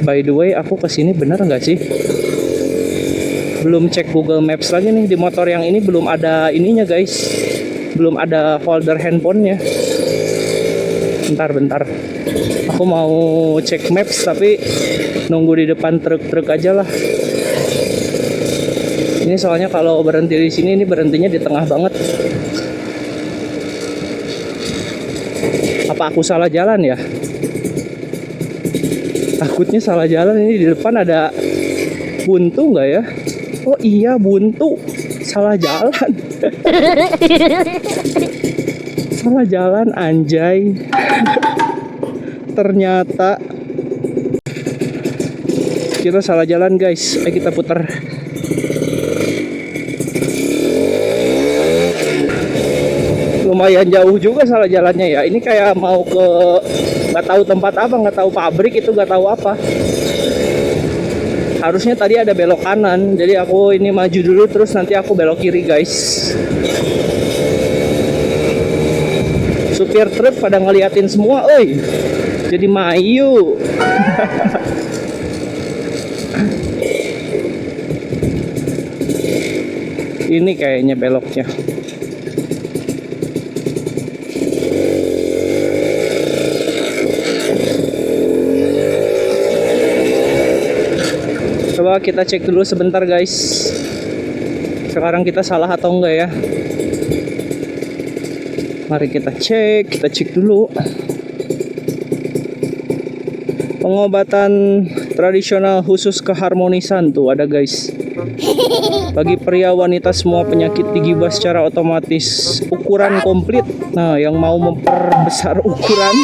By the way, aku kesini bener nggak sih? Belum cek Google Maps lagi nih. Di motor yang ini belum ada ininya guys, belum ada holder handphonenya. Bentar aku mau cek Maps tapi nunggu di depan truk-truk aja lah. Ini soalnya kalau berhenti di sini, ini berhentinya di tengah banget. Apa aku salah jalan ya? Takutnya salah jalan. Ini di depan ada buntu nggak ya? Oh iya, buntu. Salah jalan. Salah jalan anjay. Ternyata kita salah jalan guys. Ayo kita putar. Lumayan jauh juga salah jalannya ya. Ini kayak mau ke nggak tahu tempat apa, nggak tahu pabrik itu, nggak tahu apa. Harusnya tadi ada belok kanan, jadi aku ini maju dulu terus nanti aku belok kiri guys. supir truk pada ngeliatin semua, oi. Jadi mayu. Ini kayaknya beloknya. Coba kita cek dulu sebentar guys. Sekarang kita salah atau enggak ya? Mari kita cek dulu. Pengobatan tradisional khusus keharmonisan tuh ada guys. Bagi pria wanita semua penyakit digibah secara otomatis. Ukuran komplit. Nah, yang mau memperbesar ukuran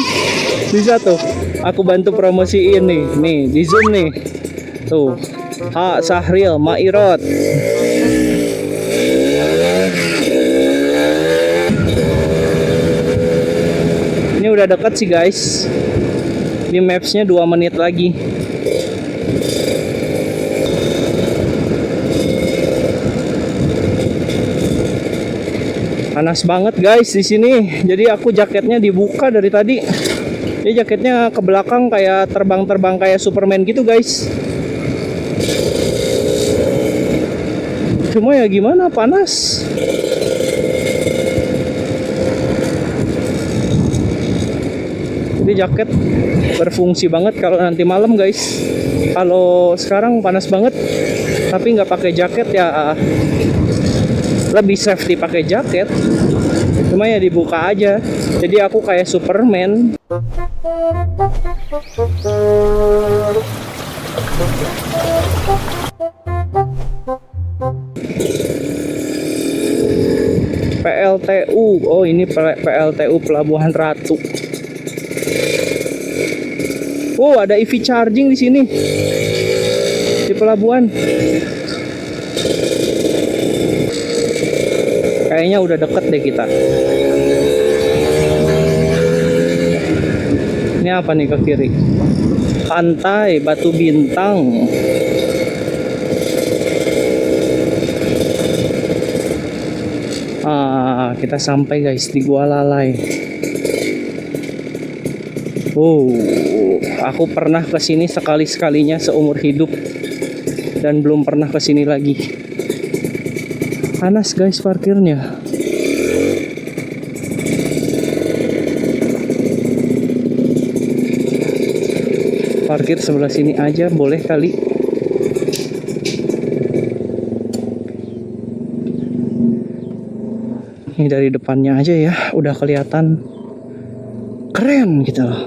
bisa tuh. Aku bantu promosiin nih. Nih, di zoom nih. Tuh. Hak Sahril Mairot. Ini udah deket sih guys. Ini mapsnya 2 menit lagi. Panas banget guys di sini. Jadi aku jaketnya dibuka dari tadi. Jadi jaketnya ke belakang kayak terbang-terbang kayak Superman gitu guys. Cuma ya gimana, panas. Jadi jaket berfungsi banget kalau nanti malam guys. Kalau sekarang panas banget tapi nggak pakai jaket ya lebih safety pakai jaket. Cuma ya dibuka aja. Jadi aku kayak Superman. PLTU. Oh, ini PLTU Pelabuhan Ratu. Oh, ada EV charging di sini. Di pelabuhan. Kayaknya udah deket deh kita. Ini apa nih ke kiri? Pantai Batu Bintang. Kita sampai guys di Gua Lalai. Aku pernah kesini sekali-sekalinya seumur hidup dan belum pernah kesini lagi. Panas guys parkirnya. Parkir sebelah sini aja boleh kali. Ini dari depannya aja ya, udah kelihatan keren gitu loh.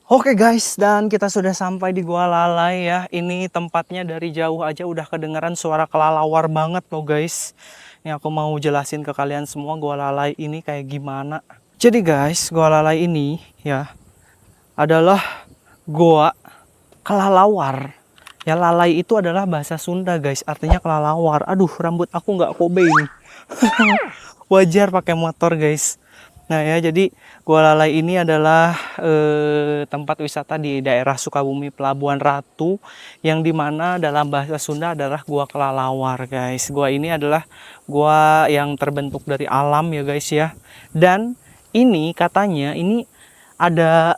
Oke guys, dan kita sudah sampai di Gua Lalai ya. Ini tempatnya dari jauh aja udah kedengeran suara kelelawar banget loh guys. Ini aku mau jelasin ke kalian semua Gua Lalai ini kayak gimana. Jadi guys, Gua Lalai ini ya adalah goa kelelawar. Ya, lalai itu adalah bahasa Sunda guys, artinya kelelawar. Aduh, rambut aku nggak kobe ini. Wajar pakai motor guys. Nah ya, jadi Gua Lalai ini adalah tempat wisata di daerah Sukabumi Pelabuhan Ratu, yang dimana dalam bahasa Sunda adalah gua kelelawar guys. Gua ini adalah gua yang terbentuk dari alam ya guys ya. Dan ini katanya ini ada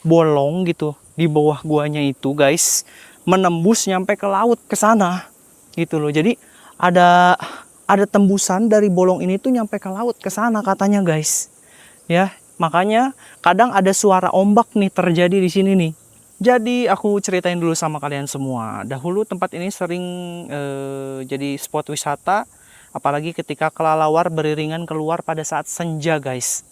bolong gitu di bawah guanya itu guys, menembus nyampe ke laut ke sana gitu loh. Jadi ada tembusan dari bolong ini tuh nyampe ke laut ke sana katanya guys. Ya, makanya kadang ada suara ombak nih terjadi di sini nih. Jadi aku ceritain dulu sama kalian semua. Dahulu tempat ini sering jadi spot wisata, apalagi ketika kelelawar beriringan keluar pada saat senja guys.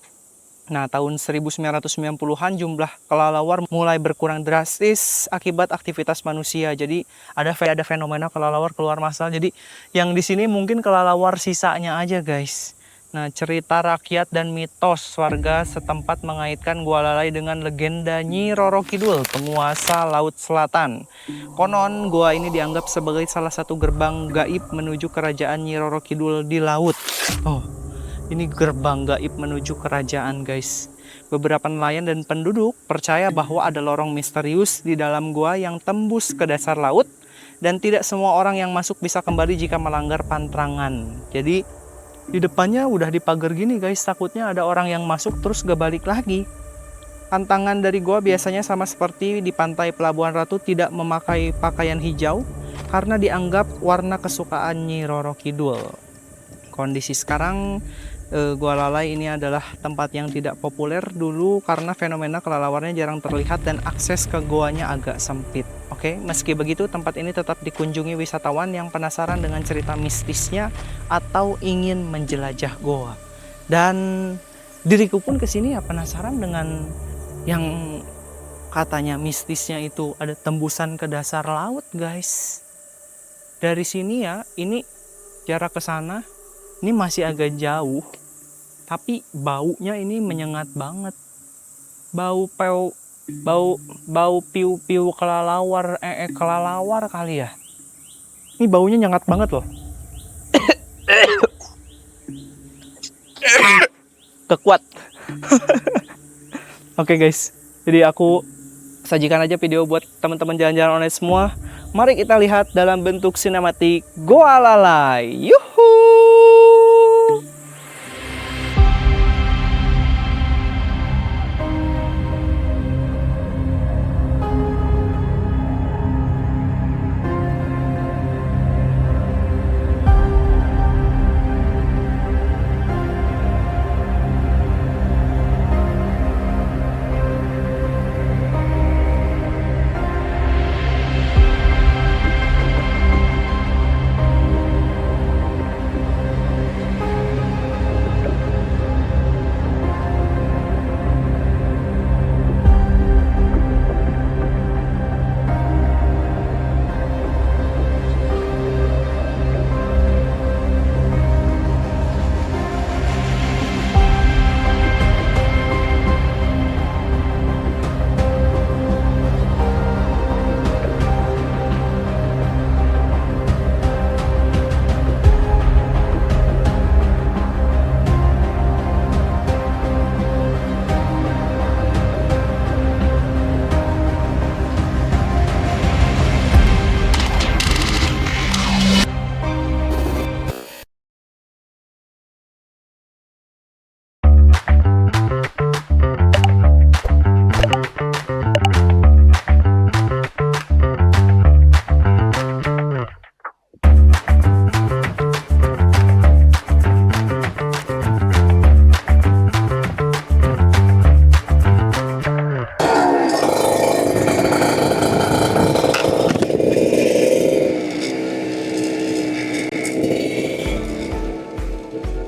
Nah, tahun 1990-an jumlah kelelawar mulai berkurang drastis akibat aktivitas manusia. Jadi ada fenomena kelelawar keluar massal. Jadi yang di sini mungkin kelelawar sisanya aja guys. Nah, cerita rakyat dan mitos warga setempat mengaitkan Gua Lalai dengan legenda Nyi Roro Kidul, penguasa Laut Selatan. Konon gua ini dianggap sebagai salah satu gerbang gaib menuju kerajaan Nyi Roro Kidul di laut. Oh, ini gerbang gaib menuju kerajaan guys. Beberapa nelayan dan penduduk percaya bahwa ada lorong misterius di dalam gua yang tembus ke dasar laut dan tidak semua orang yang masuk bisa kembali jika melanggar pantangan. Jadi di depannya udah dipagar gini guys, takutnya ada orang yang masuk terus gak balik lagi. Pantangan dari gua biasanya sama seperti di pantai Pelabuhan Ratu, tidak memakai pakaian hijau karena dianggap warna kesukaan Nyi Roro Kidul. Kondisi sekarang Gua Lalai ini adalah tempat yang tidak populer dulu karena fenomena kelelawarnya jarang terlihat dan akses ke goanya agak sempit. Oke, meski begitu tempat ini tetap dikunjungi wisatawan yang penasaran dengan cerita mistisnya atau ingin menjelajah goa. Dan diriku pun kesini ya penasaran dengan yang katanya mistisnya itu ada tembusan ke dasar laut guys. Dari sini ya, ini jarak ke sana ini masih agak jauh, tapi baunya ini menyengat banget. Bau piu kelelawar, kelelawar kali ya. Ini baunya nyengat banget loh. Kekuat. Oke guys, jadi aku sajikan aja video buat teman-teman jalan-jalan online semua. Mari kita lihat dalam bentuk sinematik Goa Lalai. Yuhu!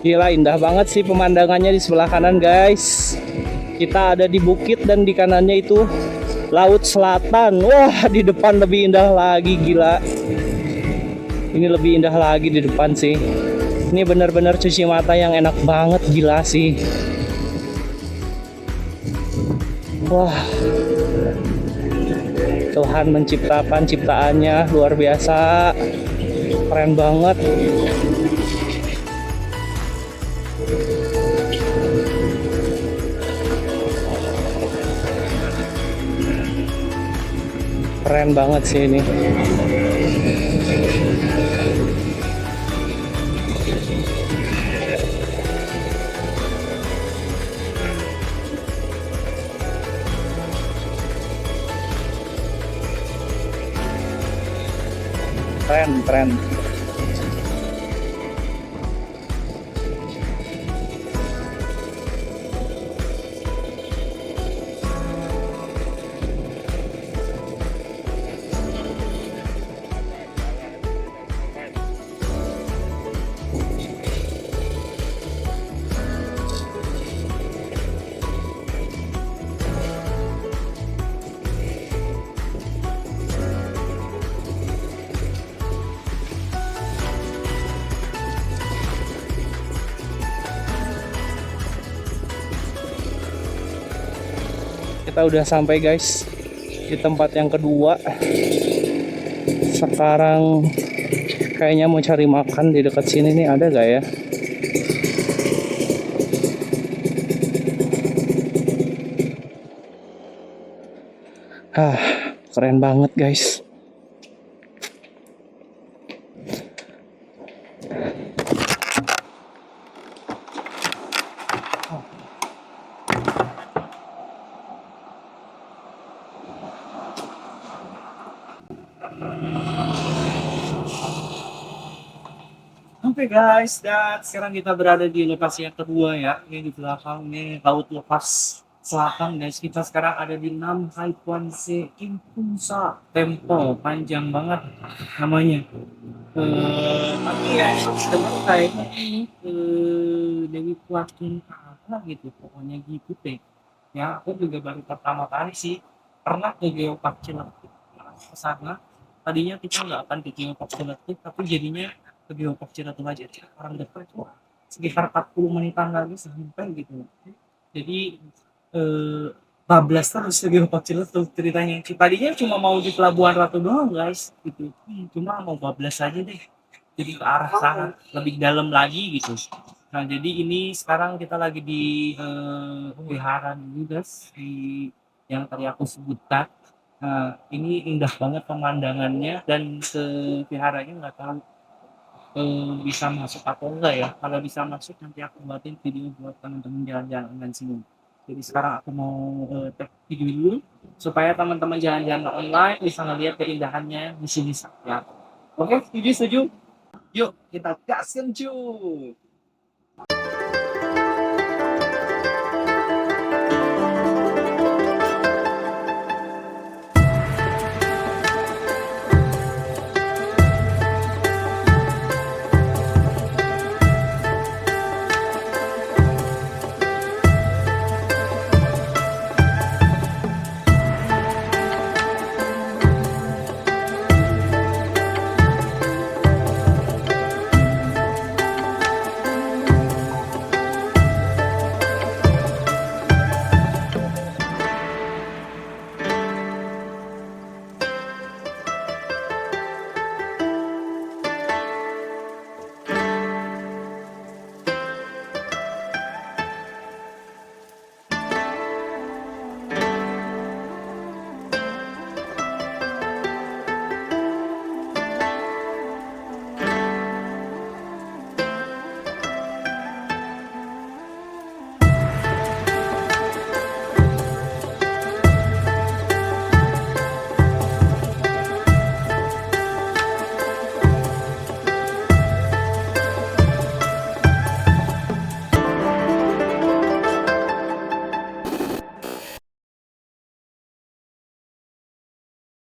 Gila, indah banget sih pemandangannya di sebelah kanan guys. Kita ada di bukit dan di kanannya itu laut selatan. Wah, di depan lebih indah lagi, gila. Ini lebih indah lagi di depan sih. Ini benar-benar cuci mata yang enak banget, gila sih. Wah, Tuhan menciptakan ciptaannya luar biasa. Keren banget. Keren banget sih ini. Keren. Kita udah sampai guys di tempat yang kedua. Sekarang kayaknya mau cari makan di dekat sini nih, ada gak ya? Ah, keren banget guys. Oke guys, dan sekarang kita berada di lokasi yang kedua ya. Ini di belakang ini Laut Lepas Selatan guys. Kita sekarang ada di Nam Hai Kwan Se Kim Pung Sa Temple. Panjang banget namanya. Tapi ya sebenarnya kayaknya ini Dewi Kuatun apa gitu. Pokoknya gitu deh. Ya, aku juga baru pertama kali sih pernah ke Geopark Ciletuk ke sana. Tadinya kita nggak akan ke Geopark Ciletuk, tapi jadinya ke Geopark Ciletuk aja. Orang dekat tuh sekitar 40 menitan lagi sampai gitu. Jadi bablas terus ke Geopark Ciletuk ceritanya. Tadinya cuma mau di Pelabuhan Ratu doang guys, gitu. Cuma mau bablas aja deh. Jadi ke arah sana lebih dalam lagi gitu. Nah, jadi ini sekarang kita lagi di Wihara dulu guys, di yang tadi aku sebutkan. Nah, ini indah banget pemandangannya dan ke viharanya nggak tahu bisa masuk atau enggak ya. Kalau bisa masuk nanti aku buatin video buat teman-teman jalan-jalan online sini. Jadi sekarang aku mau take video dulu supaya teman-teman jalan-jalan online bisa ngeliat keindahannya di sini ya. Oke, setuju? Yuk kita gaskan cuy.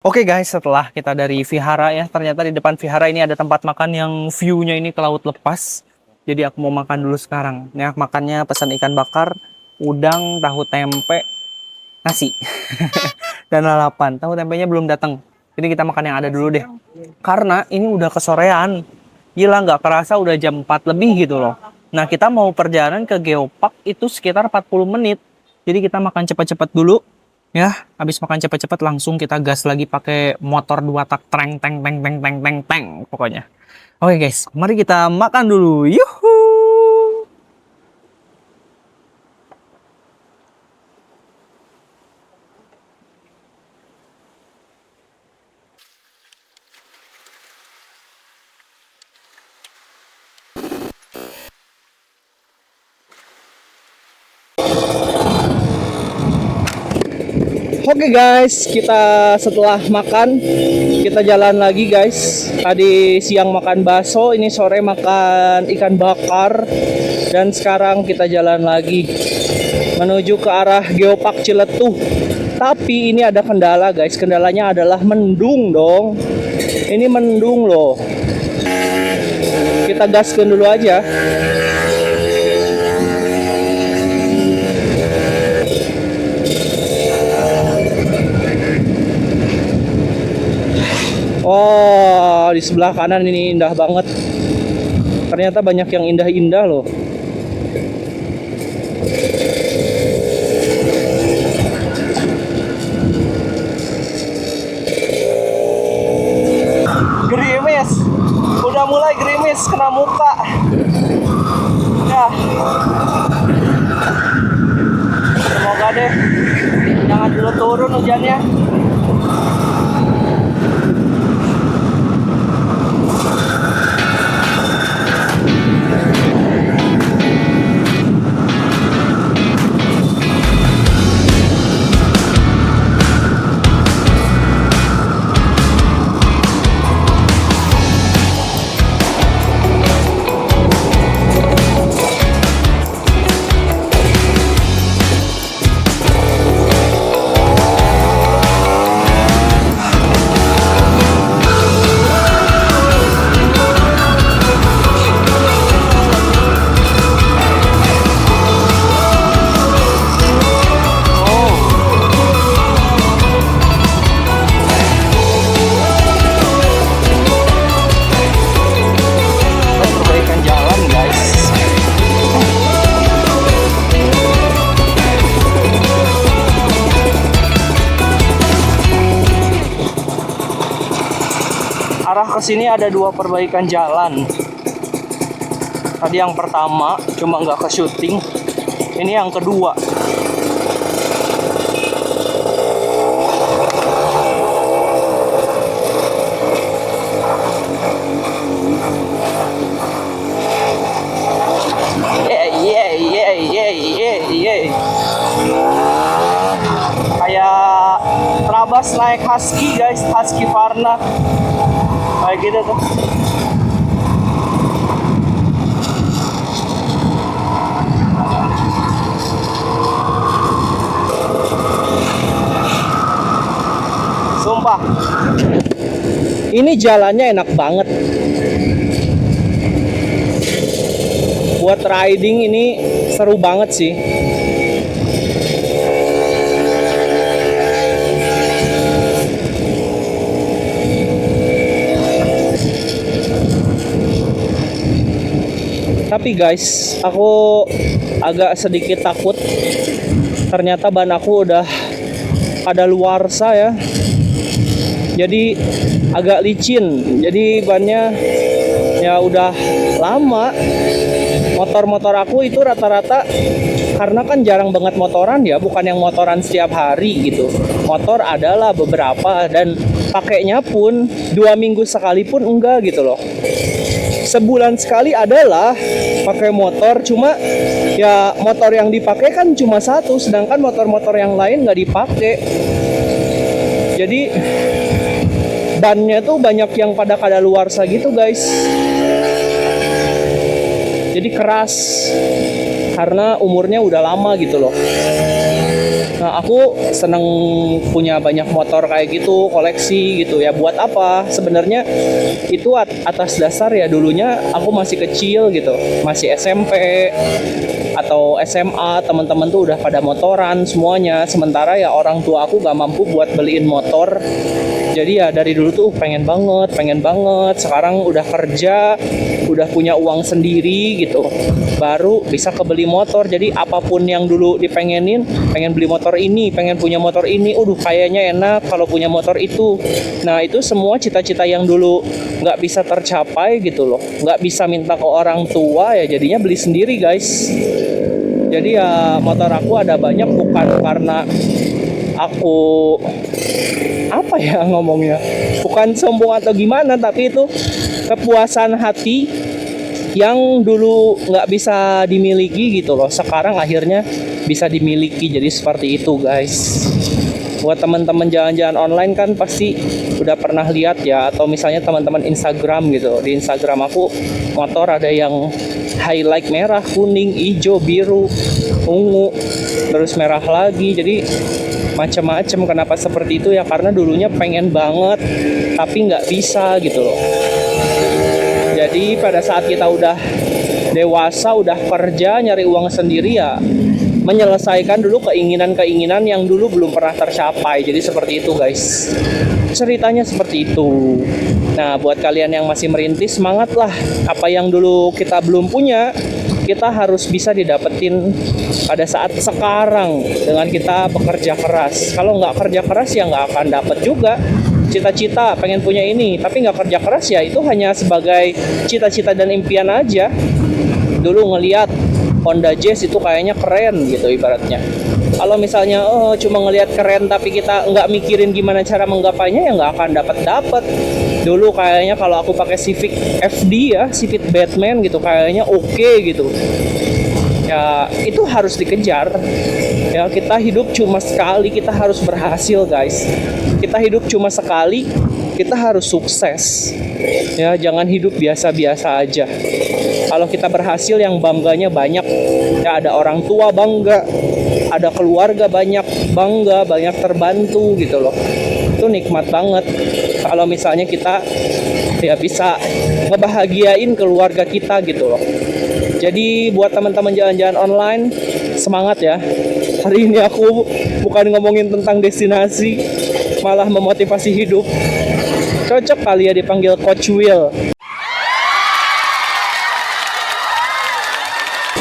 Oke guys, setelah kita dari vihara ya, ternyata di depan vihara ini ada tempat makan yang view-nya ini ke laut lepas. Jadi aku mau makan dulu sekarang. Ya, makannya pesan ikan bakar, udang, tahu tempe, nasi, dan lalapan. Tahu tempenya belum datang. Ini kita makan yang ada dulu deh. Karena ini udah kesorean. Gila, nggak kerasa udah jam 4 lebih gitu loh. Nah, kita mau perjalanan ke Geopark itu sekitar 40 menit. Jadi kita makan cepat-cepat dulu. Ya, habis makan cepat-cepat langsung kita gas lagi pakai motor 2 tak treng teng teng teng teng teng teng pokoknya. Oke guys, mari kita makan dulu. Yuhu. Oke guys, kita setelah makan kita jalan lagi guys. Tadi siang makan bakso, ini sore makan ikan bakar, dan sekarang kita jalan lagi menuju ke arah Geopark Ciletuh. Tapi ini ada kendala guys, kendalanya adalah mendung dong. Ini mendung loh. Kita gaskan dulu aja. Oh, di sebelah kanan ini indah banget. Ternyata banyak yang indah-indah loh. Gerimis. Udah mulai gerimis kena muka. Ya. Semoga deh jangan dulu turun hujannya. sini ada 2 perbaikan jalan. Tadi yang pertama cuma nggak ke syuting, ini yang kedua. Kayak Trabas naik Husky guys, Husky Varna kayak gitu tuh. Sumpah ini jalannya enak banget buat riding, ini seru banget sih. Tapi guys, aku agak sedikit takut. Ternyata ban aku udah kadaluarsa ya. Jadi agak licin. Jadi bannya ya udah lama. Motor-motor aku itu rata-rata, karena kan jarang banget motoran ya, bukan yang motoran setiap hari gitu. Motor adalah beberapa, dan pakainya pun 2 minggu sekali pun enggak gitu loh. Sebulan sekali adalah pakai motor, cuma ya motor yang dipakai kan cuma 1, sedangkan motor-motor yang lain nggak dipakai. Jadi bannya tuh banyak yang pada kadaluarsa gitu guys. Jadi keras karena umurnya udah lama gitu loh. Nah, aku seneng punya banyak motor kayak gitu, koleksi gitu ya. Buat apa? Sebenarnya itu atas dasar ya, dulunya aku masih kecil gitu, masih SMP atau SMA, teman-teman tuh udah pada motoran semuanya. Sementara ya orang tua aku gak mampu buat beliin motor. Jadi ya dari dulu tuh pengen banget. Sekarang udah kerja, udah punya uang sendiri gitu, baru bisa kebeli motor. Jadi apapun yang dulu dipengenin, pengen beli motor ini, pengen punya motor ini, kayaknya enak kalau punya motor itu. Nah itu semua cita-cita yang dulu nggak bisa tercapai gitu loh, nggak bisa minta ke orang tua, ya jadinya beli sendiri guys. Jadi ya motor aku ada banyak bukan karena aku apa ya ngomongnya, bukan sombong atau gimana, tapi itu kepuasan hati yang dulu nggak bisa dimiliki gitu loh, sekarang akhirnya bisa dimiliki. Jadi seperti itu guys. Buat teman-teman jalan-jalan online kan pasti udah pernah lihat ya, atau misalnya teman-teman Instagram gitu, di Instagram aku motor ada yang highlight merah, kuning, hijau, biru, ungu, terus merah lagi. Jadi macam-macam. Kenapa seperti itu ya, karena dulunya pengen banget tapi nggak bisa gitu loh. Jadi pada saat kita udah dewasa, udah kerja, nyari uang sendiri, ya menyelesaikan dulu keinginan-keinginan yang dulu belum pernah tercapai. Jadi seperti itu guys, ceritanya seperti itu. Nah buat kalian yang masih merintis, semangatlah. Apa yang dulu kita belum punya, kita harus bisa didapetin pada saat sekarang dengan kita bekerja keras. Kalau nggak kerja keras ya nggak akan dapet juga. Cita-cita pengen punya ini tapi nggak kerja keras, ya itu hanya sebagai cita-cita dan impian aja. Dulu ngelihat Honda Jazz itu kayaknya keren gitu ibaratnya. Kalau misalnya cuma ngelihat keren tapi kita nggak mikirin gimana cara menggapainya, ya nggak akan dapat. Dulu kayaknya kalau aku pakai Civic FD ya, Civic Batman gitu, kayaknya oke gitu. Ya itu harus dikejar. Ya kita hidup cuma sekali, kita harus berhasil guys. Kita hidup cuma sekali, kita harus sukses. Ya jangan hidup biasa-biasa aja. Kalau kita berhasil, yang bangganya banyak. Ya ada orang tua bangga, ada keluarga banyak bangga, banyak terbantu gitu loh. Itu nikmat banget. Kalau misalnya kita ya bisa ngebahagiain keluarga kita gitu loh. Jadi buat teman-teman jalan-jalan online, semangat ya. Hari ini aku bukan ngomongin tentang destinasi, malah memotivasi hidup. Cocok kali ya dipanggil Coach Will.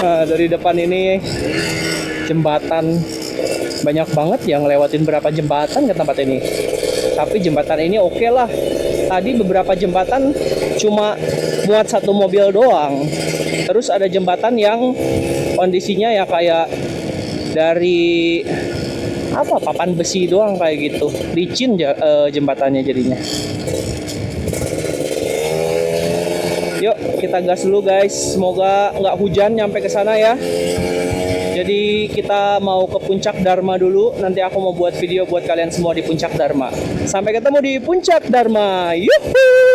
Nah, dari depan ini jembatan, banyak banget yang ngelewatin berapa jembatan ke tempat ini. Tapi jembatan ini oke lah, Tadi beberapa jembatan cuma muat satu mobil doang. Terus ada jembatan yang kondisinya ya kayak dari apa papan besi doang kayak gitu. Licin jembatannya jadinya. Yuk kita gas dulu guys. Semoga nggak hujan nyampe ke sana ya. Jadi kita mau ke Puncak Dharma dulu. Nanti aku mau buat video buat kalian semua di Puncak Dharma. Sampai ketemu di Puncak Dharma. Yuhuu!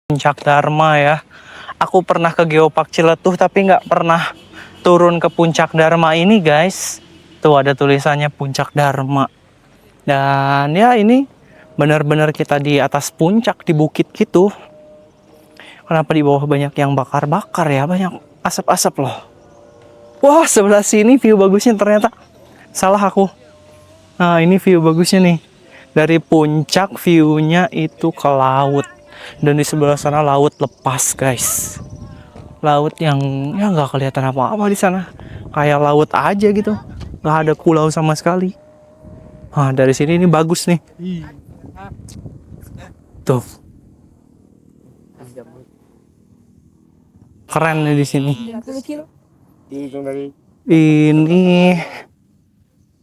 Puncak Dharma ya. Aku pernah ke Geopark Ciletuh tapi nggak pernah turun ke Puncak Dharma ini guys. Tuh ada tulisannya Puncak Dharma. Dan ya ini benar-benar kita di atas puncak di bukit gitu. Kenapa di bawah banyak yang bakar-bakar ya? Banyak asap-asap loh. Wah sebelah sini view bagusnya ternyata. Salah aku. Nah ini view bagusnya nih. Dari puncak view-nya itu ke laut. Dan di sebelah sana laut lepas guys. Laut yang ya nggak kelihatan apa-apa di sana. Kayak laut aja gitu. Nggak ada pulau sama sekali. Nah dari sini ini bagus nih. Tuh. Keren nih di sini. Ini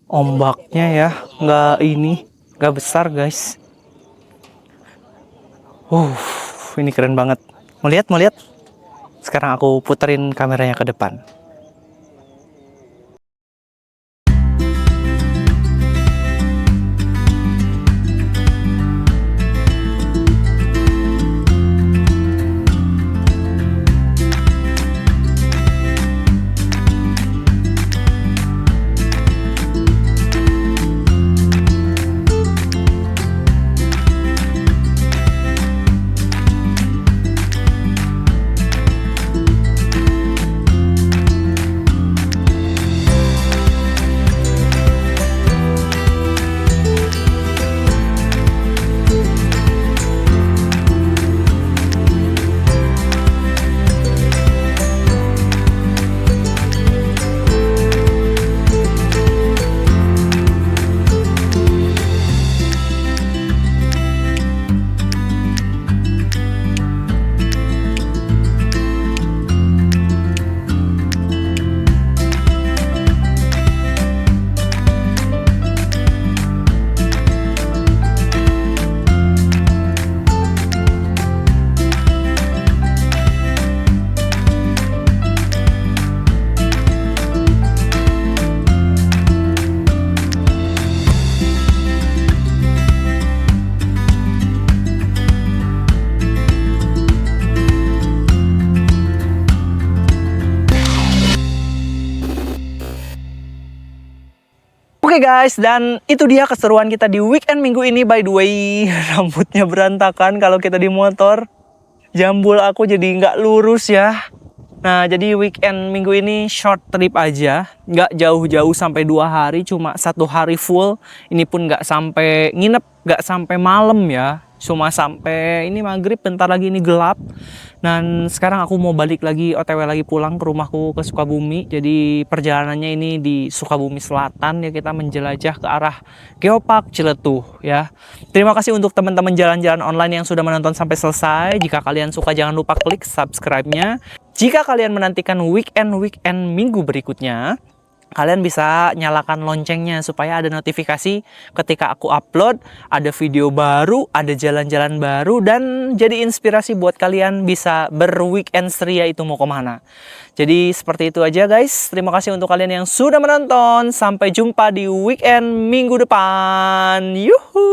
ombaknya ya, nggak besar guys. Ini keren banget. Mau lihat? Sekarang aku puterin kameranya ke depan. Oke guys, dan itu dia keseruan kita di weekend minggu ini. By the way, rambutnya berantakan kalau kita di motor. Jambul aku jadi nggak lurus ya. Nah, jadi weekend minggu ini short trip aja. Nggak jauh-jauh sampai 2 hari, cuma 1 hari full. Ini pun nggak sampai nginep, nggak sampai malam ya. cuma sampai ini maghrib, bentar lagi ini gelap. Dan sekarang aku mau balik lagi, OTW lagi pulang ke rumahku ke Sukabumi. Jadi perjalanannya ini di Sukabumi Selatan ya, kita menjelajah ke arah Geopark Ciletuh ya. Terima kasih untuk teman-teman jalan-jalan online yang sudah menonton sampai selesai. Jika kalian suka jangan lupa klik subscribe-nya. Jika kalian menantikan weekend minggu berikutnya, kalian bisa nyalakan loncengnya supaya ada notifikasi ketika aku upload, ada video baru, ada jalan-jalan baru, dan jadi inspirasi buat kalian bisa berweekend ceria itu mau kemana. Jadi seperti itu aja guys. Terima kasih untuk kalian yang sudah menonton. Sampai jumpa di weekend minggu depan. Yuhuu.